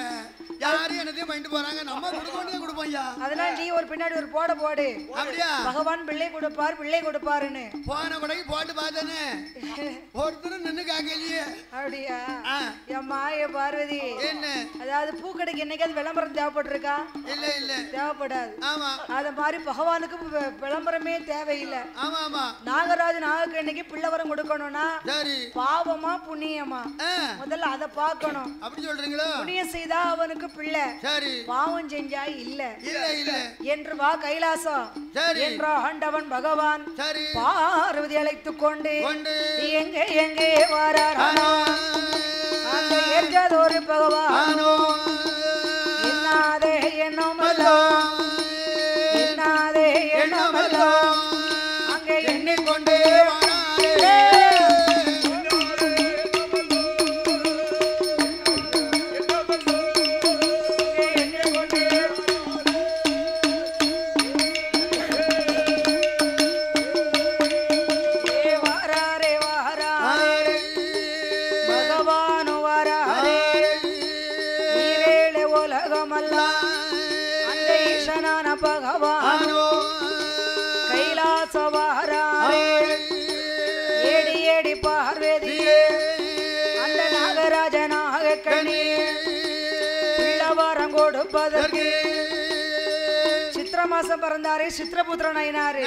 யாரும் என்னத்தையும் பண்ணிட்டு போறாங்க, நம்ம கொடுக்க கொடுப்போம்யா. அதனால நீ ஒரு பின்னாடி ஒரு போட போடு. அப்படியா? பகவான் பிள்ளை கொடுப்பாருன்னு போன கொடைக்கு போட்டு பார்த்தேன்னு ஒருத்தரும் கண்ணு காக்கலையே. அப்படியா? எம்மா பார்வதி என்ன? அதாவது பூக்கடைக்கு என்னைக்காவது விளம்பரம் தேவைப்பட்டிருக்கா? இல்ல இல்ல தேவைப்படாது. ஆமா அத மாதிரி பகவானுக்கு விளம்பரமே தேவையில்லை. ஆமா ஆமா. நாகராஜ நாகக்கண்ணிக்கு பிள்ளை வரம் கொடுக்கணும்னா சரி பாவமா புண்ணியமா முதல்ல அத பார்க்கணும். அப்படி சொல்றீங்களா? புண்ணியம் செய்தா அவனுக்கு பிள்ளை, சரி பாவம் செஞ்சா இல்ல இல்ல இல்ல என்று வா கைலாசம் என்ற ஆண்டவன் பகவான் பார்வதி அழைத்துக் கொண்டு எங்கே எங்கே வாராரோ அந்த ஏற்காதொரு பகவானோ என்னாதே எண்ணமல்லோ என்னாதே எண்ணமல்லோ அங்கே எண்ணிக்கொண்டே பகவானோ கைலாசவாரே ஏடி ஏடி பார்வதியே அந்த நாகராஜ நாகக்கண்ணி பிள்ளவரம் கொடுப்பதற்கு சித்திர மாசம் பிறந்தாரு சித்திரபுத்திர நயினாரு.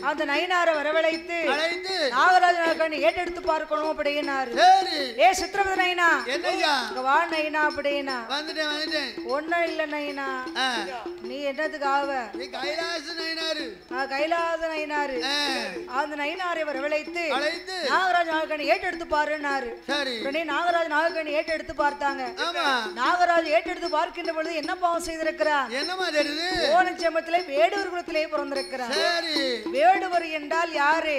அந்த நயினாரை வரவழைத்து நாகராஜ நாகக்கண்ணி ஏட்டெடுத்து பார்க்கணும் அப்படின்னாரு. ஏ சித்திரபுத்திர நயினா இங்க வா நயினா அப்படின்னா ஒன்னும் இல்ல நயினா நீ என்னத்துக்கு ஆவ? கைலாச நயினாரு. அந்த நயினாரை வரவழைத்து நாகராஜ நாகக்கண்ணி ஏட்டெடுத்து பாருன்னாரு. உடனே நாகராஜ நாகக்கண்ணி ஏட்டெடுத்து பார்த்தாங்க. நாகராஜ் ஏட்டெடுத்து பார்க்கின்ற பொழுது என்ன பாவம் செய்திருக்கிறார்? ஓனச்சமத்திலே வேடுவர் குலத்திலே பிறந்திருக்கிறார். வேடுவர் என்றால் யாரு?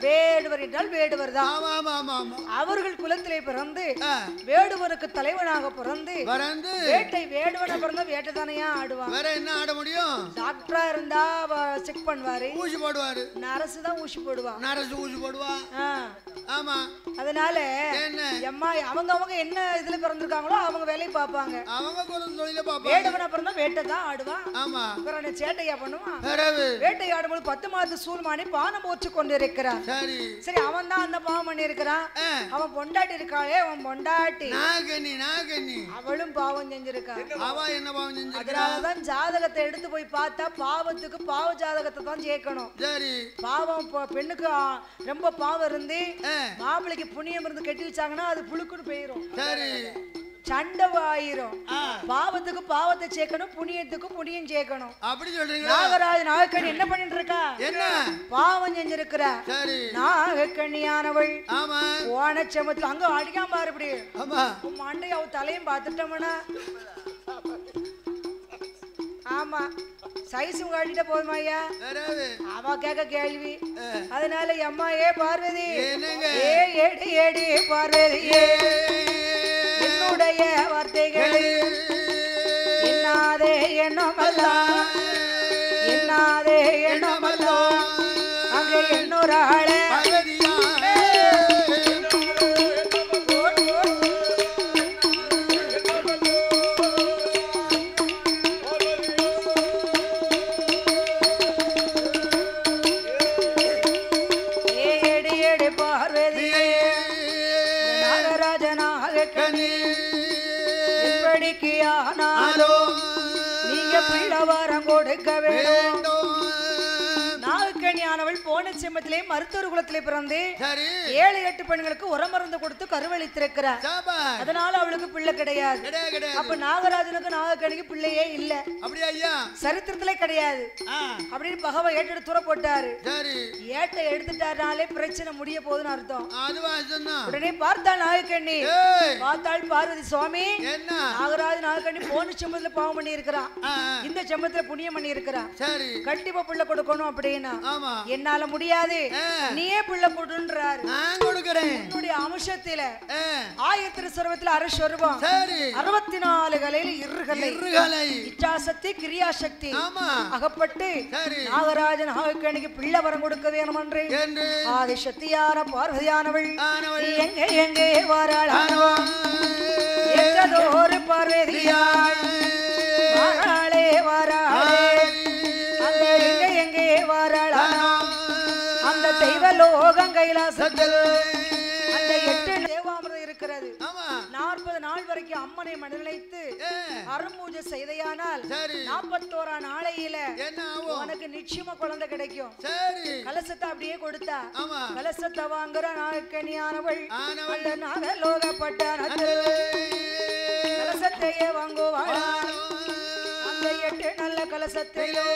வேடுவர் என்றால் வேடுவர் தான். அவர்கள் குலத்திலே பிறந்து வேடுவருக்கு தலைவனாக பிறந்து வேட்டை வேடுவன பிறந்த வேட்டை தானையா ஆடுவான். வேற என்ன ஆட முடியும்? டாக்டரா இருந்தா செக் பண்ணுவாரு, ஊசி போடுவாரு. நரசு தான் ஊசி போடுவான். நரசு ஊசி போடுவான். ஆமா. அதனால அம்மா அவங்க அவங்க என்ன இதுல பிறந்திருக்காங்களோ அவங்க வேலையை பார்ப்பாங்க. அவங்க தொழில பார்ப்பாங்க. வேடுவன பிறந்தா வேட்டை தான் ஆடுவான். ஆமா. அப்புறம் சேட்டையா பண்ணுவான். வேட்டை ஆடும்போது 10 மாத சூழ்மானி பானம் போச்சு கொண்டிருக்கிறான். சரி அவன் தான் அந்த பாவம் பண்ணி இருக்கிறான். அவன் பொண்டாட்டி இருக்காளே அவன் பொண்டாட்டி நாகனி நாகனி அவளும் பாவம் செஞ்சிருக்கா. அவ என்ன பாவம் செஞ்சிருக்கா? அதனாலதான் ஜாதகத்தை எடுத்து போய் பார்த்தா பாவத்துக்கு பாவ ஜாதகத்தை தான் சேர்க்கணும். சரி பாவம் பெண்ணுக்கு ரொம்ப பாவம் இருந்து மாப்பிளைக்கு புண்ணியம் இருந்து கட்டி வச்சாங்கன்னா அது புழுக்குன்னு போயிரும். சரி சண்டவாயிரும். பாவத்துக்கு பாவத்தை சேர்க்கணும், புண்ணியத்துக்கு புண்ணியம் சேர்க்கணும். அப்படி சொல்றீங்க. நாகராஜ நாகக்கண்ணி என்ன பண்ணிட்டு இருக்கா? என்ன பாவம் செஞ்சிருக்கிறா. சரி நாகக்கண்ணியானவள் ஆமா ஓனச்சமத்துல அங்க அடிக்காம பாரு இப்படி. ஆமா மண்டை அவ தலையும் பார்த்துட்டோம்னா ஆமா சைஸ் காட்டிட்ட போதுமா ஐயா? அவ கேட்க கேள்வி. அதனால அம்மா ஏ பார்வதி ஏ ஏடி ஏடி பார்வதி என்னுடைய வார்த்தைகளை என்னாதே எண்ணமல்லா என்னாதே எண்ணமல்லா அங்கே எண்ணூறாளே நீங்க பிள்ளவரம் கொடுக்க வேண்டும். நாகக்கண்ணியானவள் போன செம்மத்திலே மருத்துவர் குலத்திலே பிறந்து 7-8 பெண்களுக்கு உரமருந்து கொடுத்து கருவளித்திருக்கிறார். அதனால அவளுக்கு பிள்ளை கிடையாது. அப்ப நாகராஜனுக்கு நாகக்கண்ணிக்கு பிள்ளையே இல்ல. அப்படியே ஐயா சரித்திரத்திலே கிடையாது அப்படின்னு பகவான் ஏட்டெடு தூர போட்டாரு. ஏட்டை எடுத்துட்டாருனாலே பிரச்சனை முடிய போகுதுன்னு அர்த்தம். உடனே பார்த்தாள் நாகக்கண்ணி. பார்த்தாள் பார்வதி சுவாமி நாகராஜ் நாகக்கண்ணி போன செம்மத்துல பாவம் பண்ணி இருக்கிறான், இந்த செம்மத்துல புண்ணியம் பண்ணி இருக்கிறான், கண்டிப்பா பிள்ளை கொடுக்கணும் அப்படின்னா என்னால முடியாது, நீயே பிள்ளை கொடுன்றாரு. உன்னுடைய அம்சத்தில 1000 சொருவத்தில் அரை சொருவம் 64 கலையில் இருகலை இச்சாசக்தி கிரியாசக்தி அகப்பட்டு நாகராஜன் நாகக்கண்ணிக்கு பிள்ளை வரம் கொடுக்க வேணும் என்று ஆதிசக்தியான பார்வதியானவள் எங்கே எங்கே வாராளோ ஒரு பார்வதியாள் வாராளே வாராளே எங்கே எங்கே வாராளோ அந்த தெய்வ லோகம் கைலாசத்தில் அந்த முடியாது 40 நாள் வரைக்கும் அம்மனை மனநிலைத்து அரும்பூஜை செய்தையானால் 41ஆம் நாளையில உனக்கு நிச்சயமா குழந்தை கிடைக்கும். கலசத்தை அப்படியே கொடுத்தா கலசத்தை வாங்குற நாகக்கனியானவள் அந்த நாகலோகப்பட்ட கலசத்தையே வாங்குவாள். அந்த 8 நல்ல கலசத்தையோ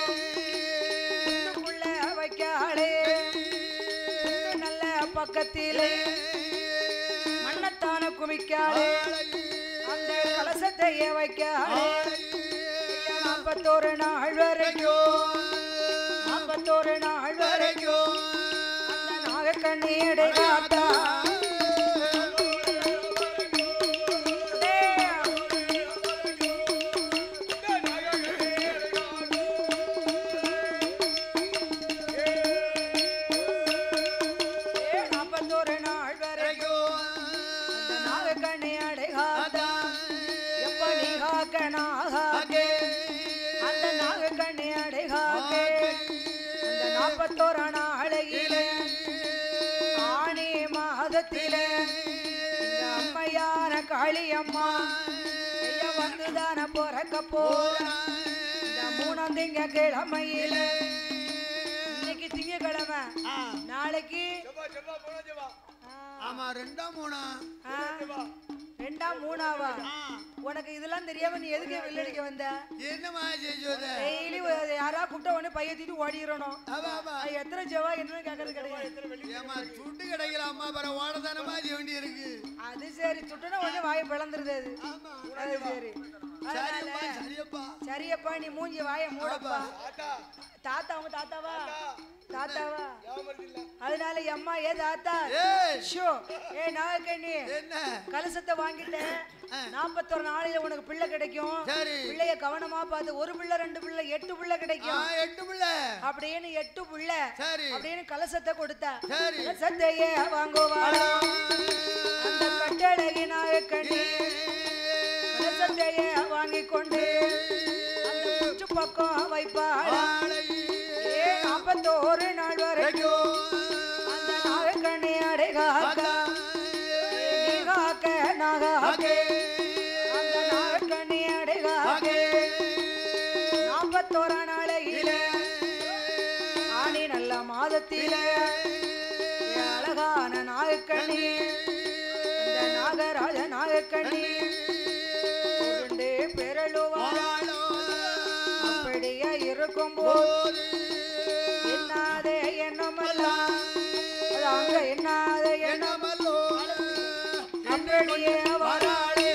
வைக்காளே நல்ல பக்கத்திலே மண்ணத்தான குமிக்காளே அந்த கலசத்தையே வைக்காளே 41 நாள் வரைக்கும் 41 நாள் வரைக்கும் அந்த நாகக்கண்ணியடை காத்தா அந்த நாகக்கண்ணி அடைகாக்கே அந்த 41 நாளையிலே ஆனி மாதத்திலே இந்த அம்மையான காளியம்மா வந்துதான பிறக்க போற இந்த 3ஆம் திங்கட்கிழமையிலே இன்னைக்கு திங்கட்கிழமை நாளைக்கு ஆமா 2 3 உனக்கு இதெல்லாம் தெரியாம நீ எதுக்கு வெள்ளடிக்க வந்த? என்னமா செய்யுது? டெய்லி யாரா கூப்பிட்ட உடனே பைய தூக்கிட்டு ஓடிறணும். எத்தனை ஜெவா என்னன்னு கேக்குறது கிடையாது. ஏமா சுட்டு கிடைக்கலாமா பர ஓடதானமா வேண்டி இருக்கு. அது சரி சுட்டுனா உடனே வாயை பிளந்துருது அது. அது சரி. சரியப்பா நீ மூஞ்சி வாயை மூடப்பா. தாத்தா உங்க தாத்தாவா? தாத்தாவா? அதனால அம்மா ஏ தாத்தா ஷோ ஏ நாகக்கண்ணி கலசத்தை வாங்கிட்டேன் 41 நாளையில உனக்கு பிள்ளை கிடைக்கும். பிள்ளைய கவனமா பார்த்து 1 பிள்ளை 2 பிள்ளை 8 பிள்ளை கிடைக்கும். 8 பிள்ளை அப்படின்னு 8 பிள்ளை அப்படின்னு கலசத்தை கொடுத்தா கலசத்தையே வாங்குவாளா அந்த கட்டழகி நாகக்கண்ணி கலசத்தையே வாங்கி கொண்டு அந்த குச்சு பக்கம் வைப்பாளா 41 நாள் வரைக்கும் அந்த நாகக்கண்ணி அடைகாக்க நீ காக்க நாகாக்கே அந்த நாகக்கண்ணி அடைகாக்க 41 நாளையிலே ஆனி நல்ல மாதத்திலே அழகான நாகக்கண்ணி இந்த நாகராஜ நாகக்கண்ணி உருண்டு பெறலுவாள். அப்படியே இருக்கும் போது என்னாதே எண்ணமல்ல அது அங்க என்னாதே எண்ணமல்லோ அப்படியே வராளே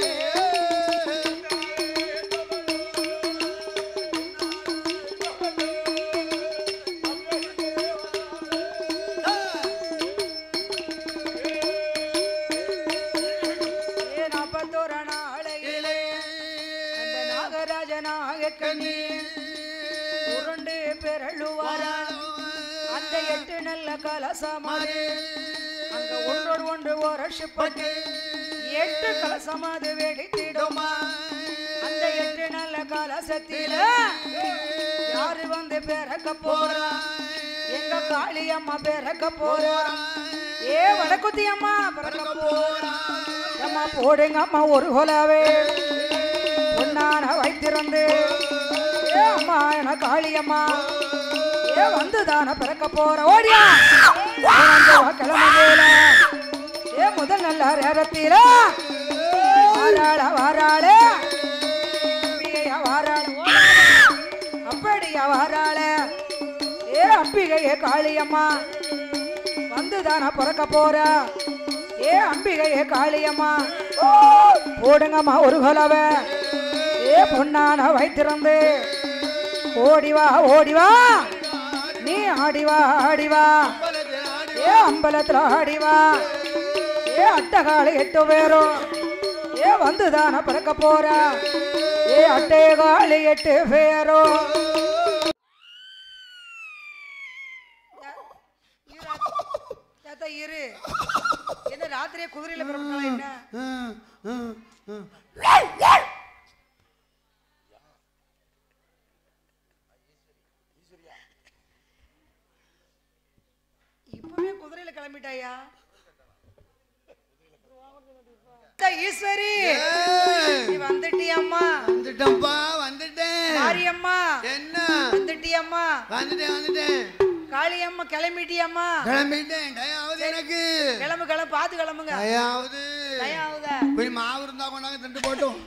நாகக்கண்ணி உருண்டு பெறலுவாரா அந்த 8 நல்ல கலசமாது அங்க ஒன்று வருஷப்பட்டு 8 கலசமாது வெடித்திடுமா அந்த 8 நல்ல கலசத்தில யாரு வந்து பிறக்க போறா? எங்க காளியம்மா பிறக்க போறா. ஏ வடக்குத்தி அம்மா பிறக்க போறா. அம்மா போடுங்க அம்மா ஒரு கொலாவே பொன்னான வைத்திருந்து ஏ அம்மா என காளியம்மா ஏ வந்துதான பிறக்க போற ஓடியா கிளம்புல ஏ முதல் நல்ல நேரத்தில வாராளே அப்படியா வாராளே ஏ அம்பிகையே காளியம்மா வந்துதான பிறக்க போற ஏ அம்பிகையே காளியம்மா போடுங்கம்மா ஒரு கொலவை ஏ பொன்னான வைத்திருந்து ஓடிவா நீ ஆடிவா ஏ அம்பலத்துல ஆடிவா ஏ அட்டகாலு 8 பேரும் ஏ வந்துதான பிறக்க போற ஏ அட்டைகாலு 8 பேரும் இரு என்ன ராத்திரியே குதிரையில பிறப்பினா என்ன இப்பவே குதிரையில கிளம்பிட்டாயா அக்கா ஈஸ்வரி நீ வந்துட்டியம்மா. வந்துட்டேன்ப்பா வந்துட்டேன். மாரியம்மா என்ன வந்துட்டியம்மா. வந்துட்டேன். காளியம்மா கிளம்பிட்டியம்மா. கிளம்பிட்டேன். டயாவது எனக்கு கிளம்பு பாத்து கிளம்புங்க. டயாவுதா போய் மாவு இருந்தா கொண்டாங்க திண்டு போட்டோம்.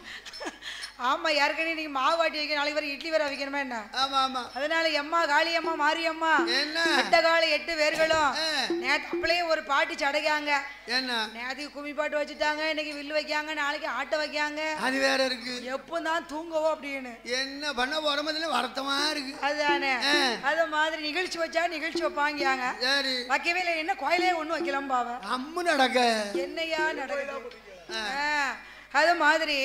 ஆமா ஏற்கனவே நீங்க மாவு வாட்டி வைக்க நாளைக்கு வர இட்லி வேற வைக்கணுமா என்ன? ஆமா ஆமா. அதனால எம்மா காளியம்மா மாரியம்மா என்ன அட்டகாளி 8 பேர்களும் நேத்து அப்படியே ஒரு பாட்டு சடைக்காங்க. என்ன நேத்துக்கு கும்மி பாட்டு வச்சுட்டாங்க, இன்னைக்கு வில்லு வைக்காங்க, நாளைக்கு ஆட்டை வைக்காங்க. அது வேற இருக்கு. எப்பதான் தூங்குவோம் அப்படின்னு என்ன பண்ண போறமதுல வருத்தமா இருக்கு. அதுதானே அத மாதிரி நிகழ்ச்சி வச்சா நிகழ்ச்சி வைப்பாங்க. சரி வைக்கவே இல்லை. என்ன கோயிலே ஒண்ணு வைக்கலாம் பாவ அம்மு நடக்க என்னையா நடக்குது. அது மாதிரி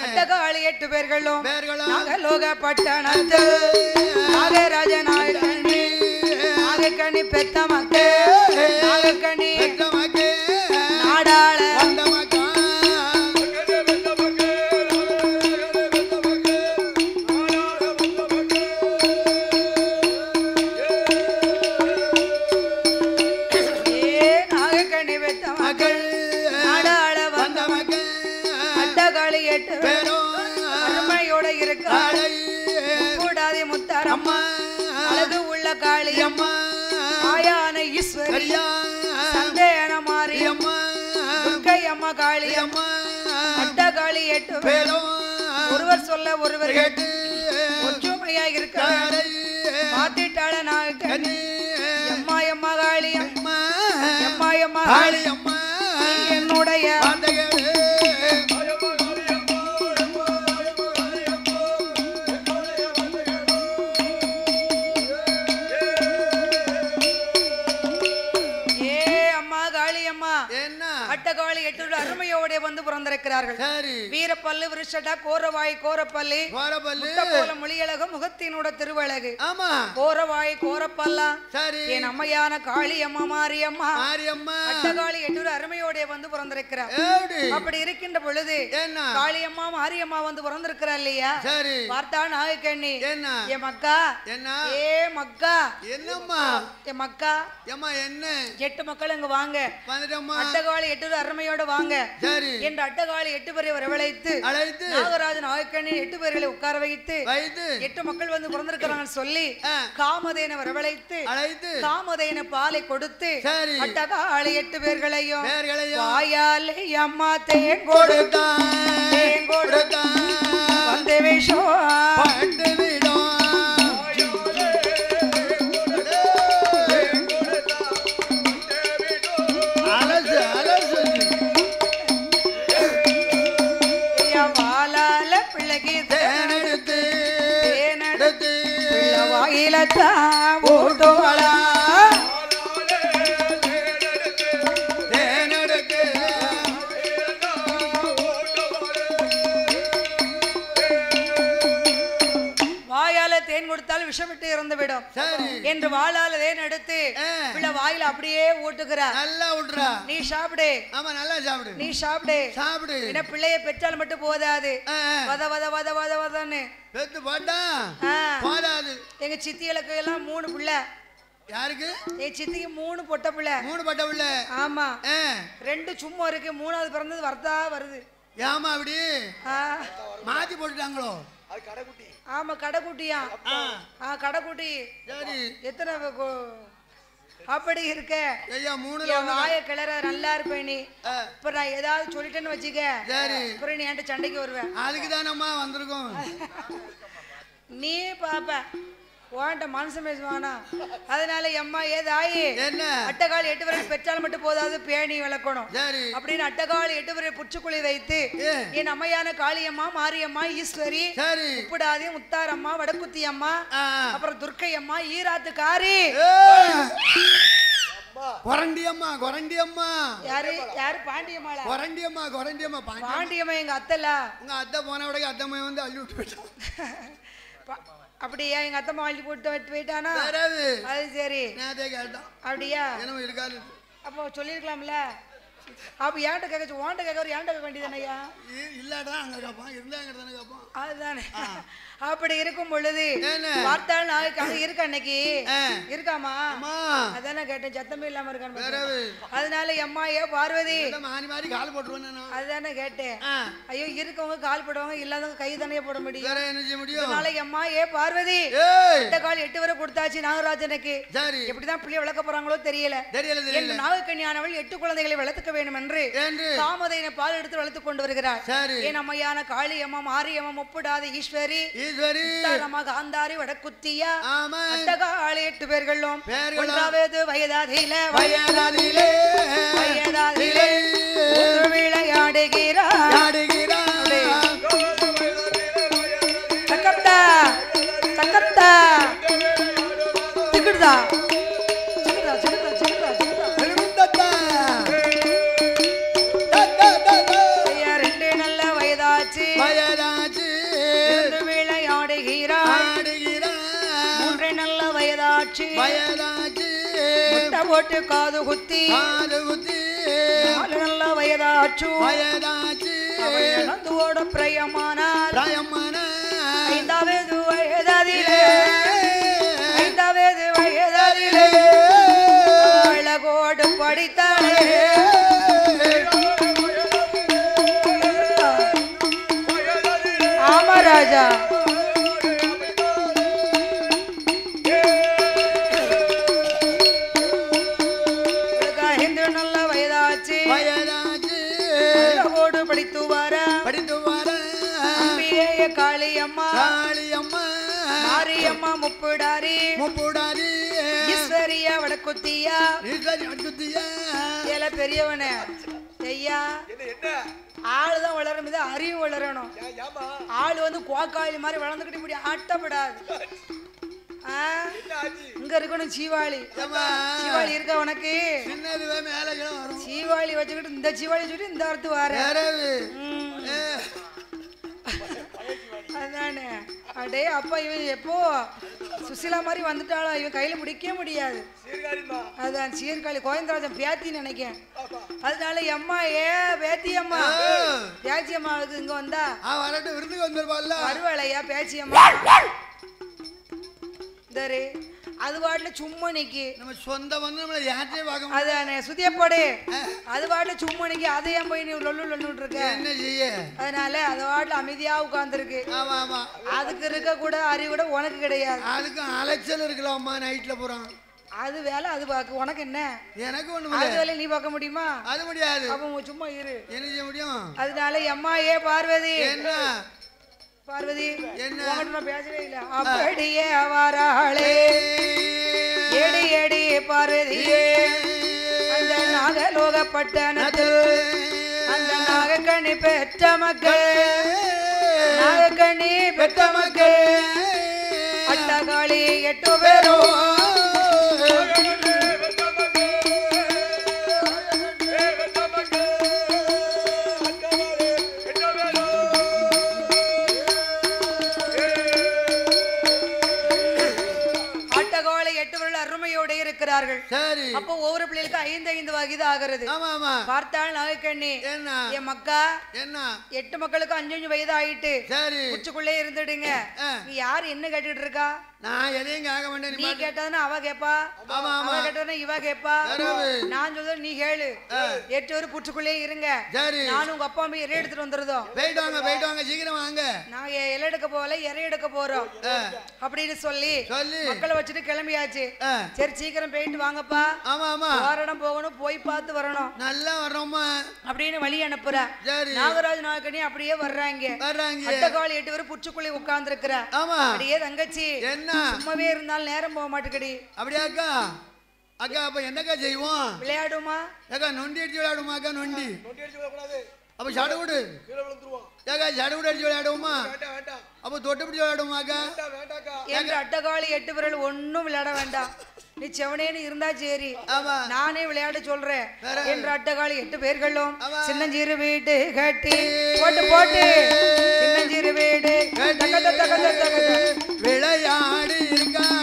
அட்டகாளி 8 பேர்களும் நாகலோக பட்டணத்து நாகராஜ நாயகனி நாகக்கணி பெத்த மக்கே நாகக்கணி நாடாள நாகக்கணி பெத்த மக்கள் நாடாள வந்த மக்கள் அட்டகாளி 8 பேரும் அருமையோட இருக்காளை கூடாதி முத்தாரம்மா அழகு உள்ள காளியம்மா ஆயான ஈஸ்வரியா சந்தேன மாரியம்மா துர்க்கையம்மா காளியம்மா அட்டகாளி 8 பேரும் ஒருவர் சொல்ல ஒருவர் கேட்டு ஒற்றுமையா இருக்காளை மாத்திட்டாள நாயகனி எம்மா எம்மா காளியம்மா எம்மா எம்மா காளியம்மா என்னுடைய அட்டகாளி 8 அருமையோட வந்து பிறந்திருக்கிறார்கள். வீரப்பல்லு விருஷடா கோரவாய் கோரப்பல்லி முட்டப்போல மொழியழகு முகத்தினோட திருவழகு கோரவாய் கோரப்பல்லா என் அம்மையான காளியம்மா மாரியம்மா அட்டகாளி 8 அருமையோட வந்து பிறந்திருக்கிறார். அப்படி இருக்கின்ற பொழுது காளியம்மா மாரியம்மா வந்து பிறந்திருக்கிறா இல்லையா? பார்த்தா நாயக்கண்ணி என் மக்கா ஏ மக்கா என்னம்மா என் மக்கா என்ன 8 மக்கள் இங்க வாங்க அட்டகாளி 8 அருமையோட வாங்க என்று அட்டகாளி 8 பேரை வரவழைத்து நாகராஜன் நாயக்கண்ணி 8 பேர்களை உட்கார வைத்து 8 மக்கள் வந்து பிறந்திருக்கிறாங்கன்னு சொல்லி காமதேன வரவழைத்து காமதேன பாலை கொடுத்து அட்டகாளி 8 பேர்களையும் வாயாலே அம்மா தேன் கொடுத்தான் வந்த விஷம் ஓட்டோளா வாயால தேன் கொடுத்தால் விஷமிட்டு இறந்து விடும் என்று வாளால தேன் எடுத்து பிள்ளை வாயில அப்படியே ஊட்டுகிறார். நல்லா ஊட்டுறா. நீ சாப்பிடு. ஆமா நல்லா சாப்பிடு. நீ சாப்பிடு. என்ன பிள்ளைய பெற்றால் மட்டும் போதாது. வத வத வத வத வதன்னு பெத்து போட்டா போதாது. எங்க சித்திகளுக்கு எல்லாம் 3 பிள்ளை. யாருக்கு? என் சித்திக்கு 3 பொட்ட பிள்ளை. 3 பொட்ட பிள்ளை. ஆமா 2 சும்மா இருக்கு. 3வது பிறந்தது வரதா வருது. ஏமா அப்படி மாத்தி போட்டுட்டாங்களோ? அது கடைக்குட்டி. ஆமா கடைக்குட்டியா? கடைக்குட்டி. சரி எத்தனை அப்படி இருக்க வாய கிளற நல்லா இருப்பேன் நீ. இப்ப நான் ஏதாவது சொல்லிட்டேன்னு வச்சுக்க அப்புறம் நீ என்கிட்ட சண்டைக்கு வருவேன். அதுக்குதானம்மா வந்திருக்கோம். நீ பாப்ப ஓண்ட மனசு பேசுவானா? அதனால எம்மா ஏதாயி அட்டகாளி 8 பேரை பெற்றால் மட்டும் போதாது பேணி வளர்க்கணும் அப்படின்னு அட்டகாளி 8 பேரை புச்சுக்குழி வைத்து என் அம்மையான காளியம்மா மாரியம்மா ஈஸ்வரி உப்புடாதி முத்தாரம்மா வடக்குத்தி அம்மா அப்புறம் துர்க்கை அம்மா ஈராத்து காரி யாரு பாண்டியம்மா பாண்டியம்மா எங்க அத்தல உங்க அத்தை போன உடனே அத்தம்மா வந்து அள்ளி விட்டு போயிட்டான். அப்படியா? எங்க அத்தம்மா அள்ளி போட்டு போயிட்டானா? அது சரி அப்படியா? அப்போ சொல்லிருக்கலாம்ல அப்ப ஏன்ட்ட கேட்க ஓன்ட்ட கேட்க ஏன்ட்ட கேட்க வேண்டியதானையா இல்லாட்டா அங்க கேட்பான் இருந்தா அங்க தானே கேட்பான் அதுதானே அப்படி இருக்கும் பொழுது பார்த்தால் நாளைக்கு அங்க இருக்க அன்னைக்கு இருக்காமா அதானே கேட்டேன் சத்தமே இல்லாம இருக்கான்னு அதனால எம்மா ஏ பார்வதி மாறி மாறி கால் போட்டுருவேன் அதுதானே கேட்டேன் ஐயோ இருக்கவங்க கால் போடுவாங்க இல்லாதவங்க கை தானே போட முடியும் என்ன செய்ய முடியும் நாளைக்கு எம்மா ஏ பார்வதி இந்த கால் 8 வரை கொடுத்தாச்சு நாகராஜனுக்கு எப்படிதான் பிள்ளை வளர்க்க போறாங்களோ தெரியல என் நாகக்கண்ணியானவள் 8 குழந்தைகளை வளர்த்துக்க வேண்டும் என்று காமதையின பால் எடுத்து வளர்த்து கொண்டு வருகிறார் என் அம்மையான காளி அம்மா மாரி அம்மா முப்புடாத ஈஸ்வரி காந்தாரி வடக்குத்தியா அட்டகாளி 8 பேர்களும் வயதாதிலே விளையாடுகிறார் சக்கப்தா சக்கப்தா சிக்கிடுதா போட்டு காது குத்தி நல்ல வயதாச்சு நடந்து ஓட பிரயமானார் 5வது வயதிலே அழகோடு படித்தாளே ஆமராஜா மாரியம்மா முப்புடாரி ஈஸ்வரியா வடக்குத்தியா பெரியவனே ஐயா ஆளுதான் வளரும் இது அறிவு வளரணும் ஆளு வந்து கோக்காளி மாதிரி வளர்ந்துக்கிட்டு இப்படி ஆட்டப்படாது இங்க இருக்கணும் சீவாளி இருக்கா உனக்கு சீவாளி வச்சுக்கிட்டு இந்த சீவாளி சொல்லிட்டு இந்த அர்த்தம் வர அதானே அடே அப்பா இவன் எப்போ சுசிலா மாதிரி வந்துட்டாளா இவன் கையில முடிக்க முடியாது அதான் சீர்காழி கோவிந்தராஜன் பேத்தின்னு நினைக்கேன் அதனால அம்மா பேத்தி அம்மா பேச்சி அம்மாவுக்கு இங்க வந்தா வரட்டு விருந்துக்கு வந்துருப்பாள்ல வருவாளையா பேச்சி அம்மா தரே அது வாட்ல சும்மா நிக்கி நம்ம சொந்த வந்து நம்மள யார்ட்டே பார்க்க அதானே சுதியப்போடு அது வாட்ல சும்மா நிக்கி அதையும் போய் நீ லொல்லுன்னு இருக்க என்ன செய்ய அதனால அது வாட்ல அமைதியா உட்கார்ந்திருக்கு ஆமா ஆமா அதுக்கு இருக்க கூட அறிவு கூட உனக்கு கிடையாது அதுக்கு அலைச்சல் இருக்கலாம்மா நைட்ல போறான் அது வேலை அது பாக்கு உனக்கு என்ன எனக்கு ஒண்ணு அது வேலை நீ பார்க்க முடியுமா அது முடியாது அப்ப சும்மா இரு என்ன செய்ய முடியும் அதனால அம்மா ஏ பார்வதி என்ன பார்வதி என்ன நான் பேசவே இல்ல அப்படியே வாராளே ஏடி ஏடி பார்வதியே அந்த நாகலோக பட்டணத்தில் அந்த நாகக்கண்ணி பெற்ற மக்கள் அட்டகாளி 8 பேரும் அப்போ ஒவ்வொரு பிள்ளைகளுக்கு 5 வயது ஆகிறது பார்த்தால் நாகக்கண்ணி என் மக்கா 8 மக்களுக்கு 5 வயது ஆயிட்டு உச்சுக்குள்ளே இருந்துடுங்க நீ யாரு என்ன கேட்டுட்டு இருக்கா நான் எதையும் கேட்க மாட்டேன் நீ கேட்டதுன்னா அவ கேப்பா அவ கேட்டதுன்னா இவ கேப்பா நான் சொல்றது நீ கேளு 8 பேரும் புச்சுக்குள்ளே இருங்க நானும் உங்க அப்பா போய் இறை எடுத்துட்டு வந்துருதோம் போயிட்டு வாங்க சீக்கிரம் வாங்க நான் இலை எடுக்க போகல இறை எடுக்க போறோம் அப்படின்னு சொல்லி மக்களை வச்சுட்டு கிளம்பியாச்சு சரி சீக்கிரம் போயிட்டு வாங்கப்பா வாரணம் போகணும் போய் பார்த்து வரணும் நல்லா வர்றோமா அப்படின்னு வழி அனுப்புற நாகராஜ் நாகக்கண்ணி அப்படியே வர்றாங்க அட்டகாளி 8 பேரும் புச்சுக்குள்ளே உட்கார்ந்து இருக்கிற அப்படியே தங்கச்சி சும்மாவே இருந்தாலும் நேரம் போக மாட்டேங்கடி அப்படியாக்கா அக்கா அப்ப என்னக்கா செய்வோம் விளையாடுமா ஏக்கா நொண்டி அடிச்சு விளையாடுமா அக்கா நொண்டி அப்ப சடுகுடு ஏக்கா சடுகுடு அடிச்சு விளையாடுவோமா அப்ப தொட்டு பிடிச்சு விளையாடுவோமாக்கா எங்க அட்டகாளி 8 விரல் ஒன்னும் விளையாட வேண்டாம் நீ செவனேன்னு இருந்தா சரி நானே விளையாட சொல்றேன் என்ற அட்டகாளி 8 பேர்களும் சின்னஞ்சிறு வீடு கட்டி போட்டு போட்டு சின்னஞ்சிறு வீடு விளையாடு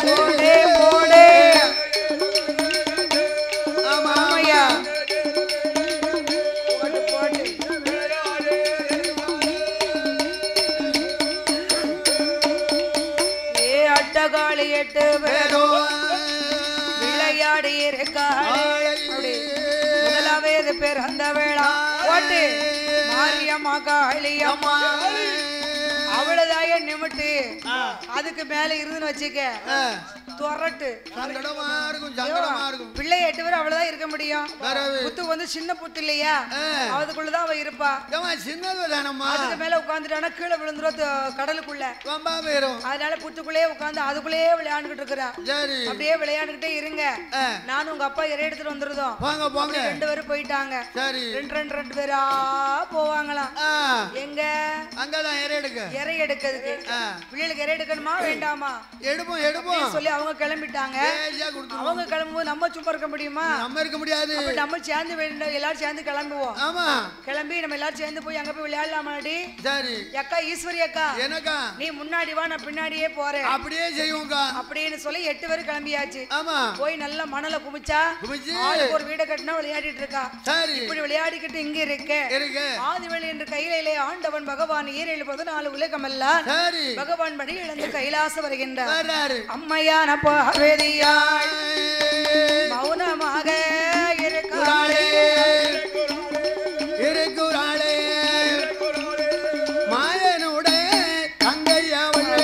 போடே போடே ஆமாயா அட்டகாளி 8 பேரும் விளையாடி இருக்காளே முதலாவது பேர் அந்த வேளா ஓட்டு மாரியம்மா காளியம்மா அவளதாய நிமிட்டு அதுக்கு மேல இருந்துன்னு வச்சுக்க தொரட்டு பிள்ளை 8 பேர் அவ்வளவுதான் இருக்க முடியும் புத்து வந்து சின்ன புத்து இல்லையா அதுக்குள்ளதான் அவ இருப்பா அதுக்கு மேல உட்காந்துட்டானா கீழே விழுந்துரும் கடலுக்குள்ள அதனால புத்துக்குள்ளேயே உட்காந்து அதுக்குள்ளேயே விளையாண்டுகிட்டு இருக்கிறா அப்படியே விளையாண்டுகிட்டே இருங்க நானும் உங்க அப்பா இறை எடுத்துட்டு வந்துருதோம் 2 பேரும் போயிட்டாங்க 2 பேரா போவாங்களாம் எங்க அங்கதான் இறை எடுக்கிறதுக்கு பிள்ளைகளுக்கு இறை எடுக்கணுமா வேண்டாமா எடுப்போம் சொல்லி அவங்க கிளம்பிட்டாங்க அவங்க கிளம்பும்போது நம்ம சும்மா இருக்க முடியுமா நம்ம இருக்க முடியாது நம்ம சேர்ந்து எல்லாரும் சேர்ந்து கிளம்புவோம் கிளம்பி நம்ம எல்லாரும் சேர்ந்து போய் அங்க போய் விளையாடலாமாடி அக்கா ஈஸ்வரி அக்கா நீ முன்னாடி வா நான் பின்னாடியே போறேன் அப்படியே செய்வோங்க அப்படின்னு சொல்லி 8 பேரும் கிளம்பியாச்சு போய் நல்லா மணல குமிச்சா ஒரு வீட கட்டினா விளையாடிட்டு இருக்கா இப்படி விளையாடிக்கிட்டு இங்க இருக்கு ஆதிவெளி என்று கையிலே ஆண்டவன் பகவான் 7/14 உலகமெல்லாம் பகவான் படி இழந்து கைலாசம் வருகின்றார் அம்மையான பார்வதியாள் மௌனமாக இருக்கிறாளே மாயனுடைய தங்கையவளே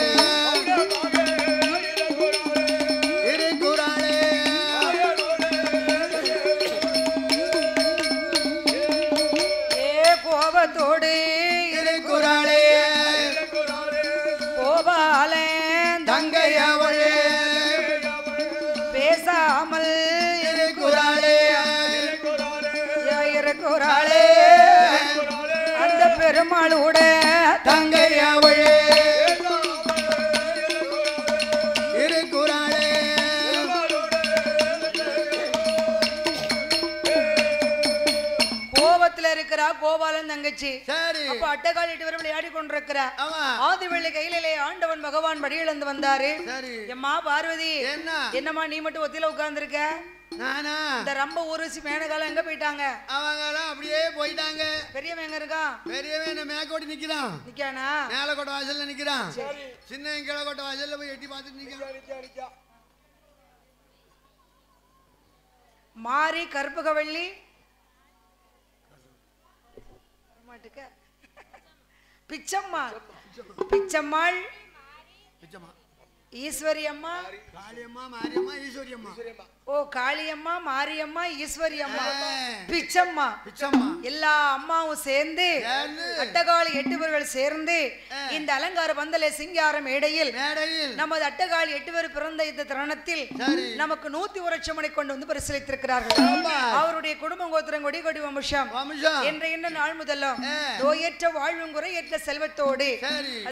இருக்கிறாளே கோபத்தோடு இருக்கிறாளே கோபாலே தங்கையவளே பேசாமல் இருக்கிறாளே அந்த பெருமாளோட தங்கையவளே இருக்கிறாளே கோபத்துல இருக்கிறா கோபாலன் தங்கச்சி அப்ப அட்டகாளி 8 பேரும் விளையாடி கொண்டிருக்கிறா ஆதிவெள்ளி கையிலே ஆண்டவன் பகவான் படியிலிருந்து வந்தாரு எம்மா பார்வதி என்னம்மா நீ மட்டும் ஒத்தில உட்கார்ந்துருக்க இந்த ரொம்ப ஊருசி மேனகாலம் எங்க போயிட்டாங்க அவங்க அப்படியே போயிட்டாங்க பெரியவன் எங்க இருக்கான் பெரியவன் மேக்கோட்டி நிக்கானா மேலக்கோட்டை வாசல்ல நிக்கிறான் சின்ன கீழக்கோட்டை வாசல்ல போய் எட்டி பார்த்துட்டு நிக்கிறான் மாரி கற்பகவள்ளி பிச்சம்மாள் பிச்சம்மாள் ஈஸ்வரி அம்மா காளியம்மா மாரியம்மா ஈஸ்வரி அம்மா ஓ காளியம்மா மாரியம்மா ஈஸ்வரி அம்மா பிச்சம்மா எல்லா அம்மாவும் சேர்ந்து அட்டகாளி 8 பேர்கள் சேர்ந்து இந்த அலங்கார பந்தல சிங்காரம் மேடையில் நமது அட்டகாளி 8 பேர் பிறந்த இந்த தருணத்தில் நமக்கு 101 லட்சம் கொண்டு வந்து பரிசீலித்திருக்கிறார்கள் அவருடைய குடும்பம் கோத்திரம் கொடி கொடி வம்சம் என்ற நாள் முதலும் நோயற்ற வாழ்வும் குறையற்ற செல்வத்தோடு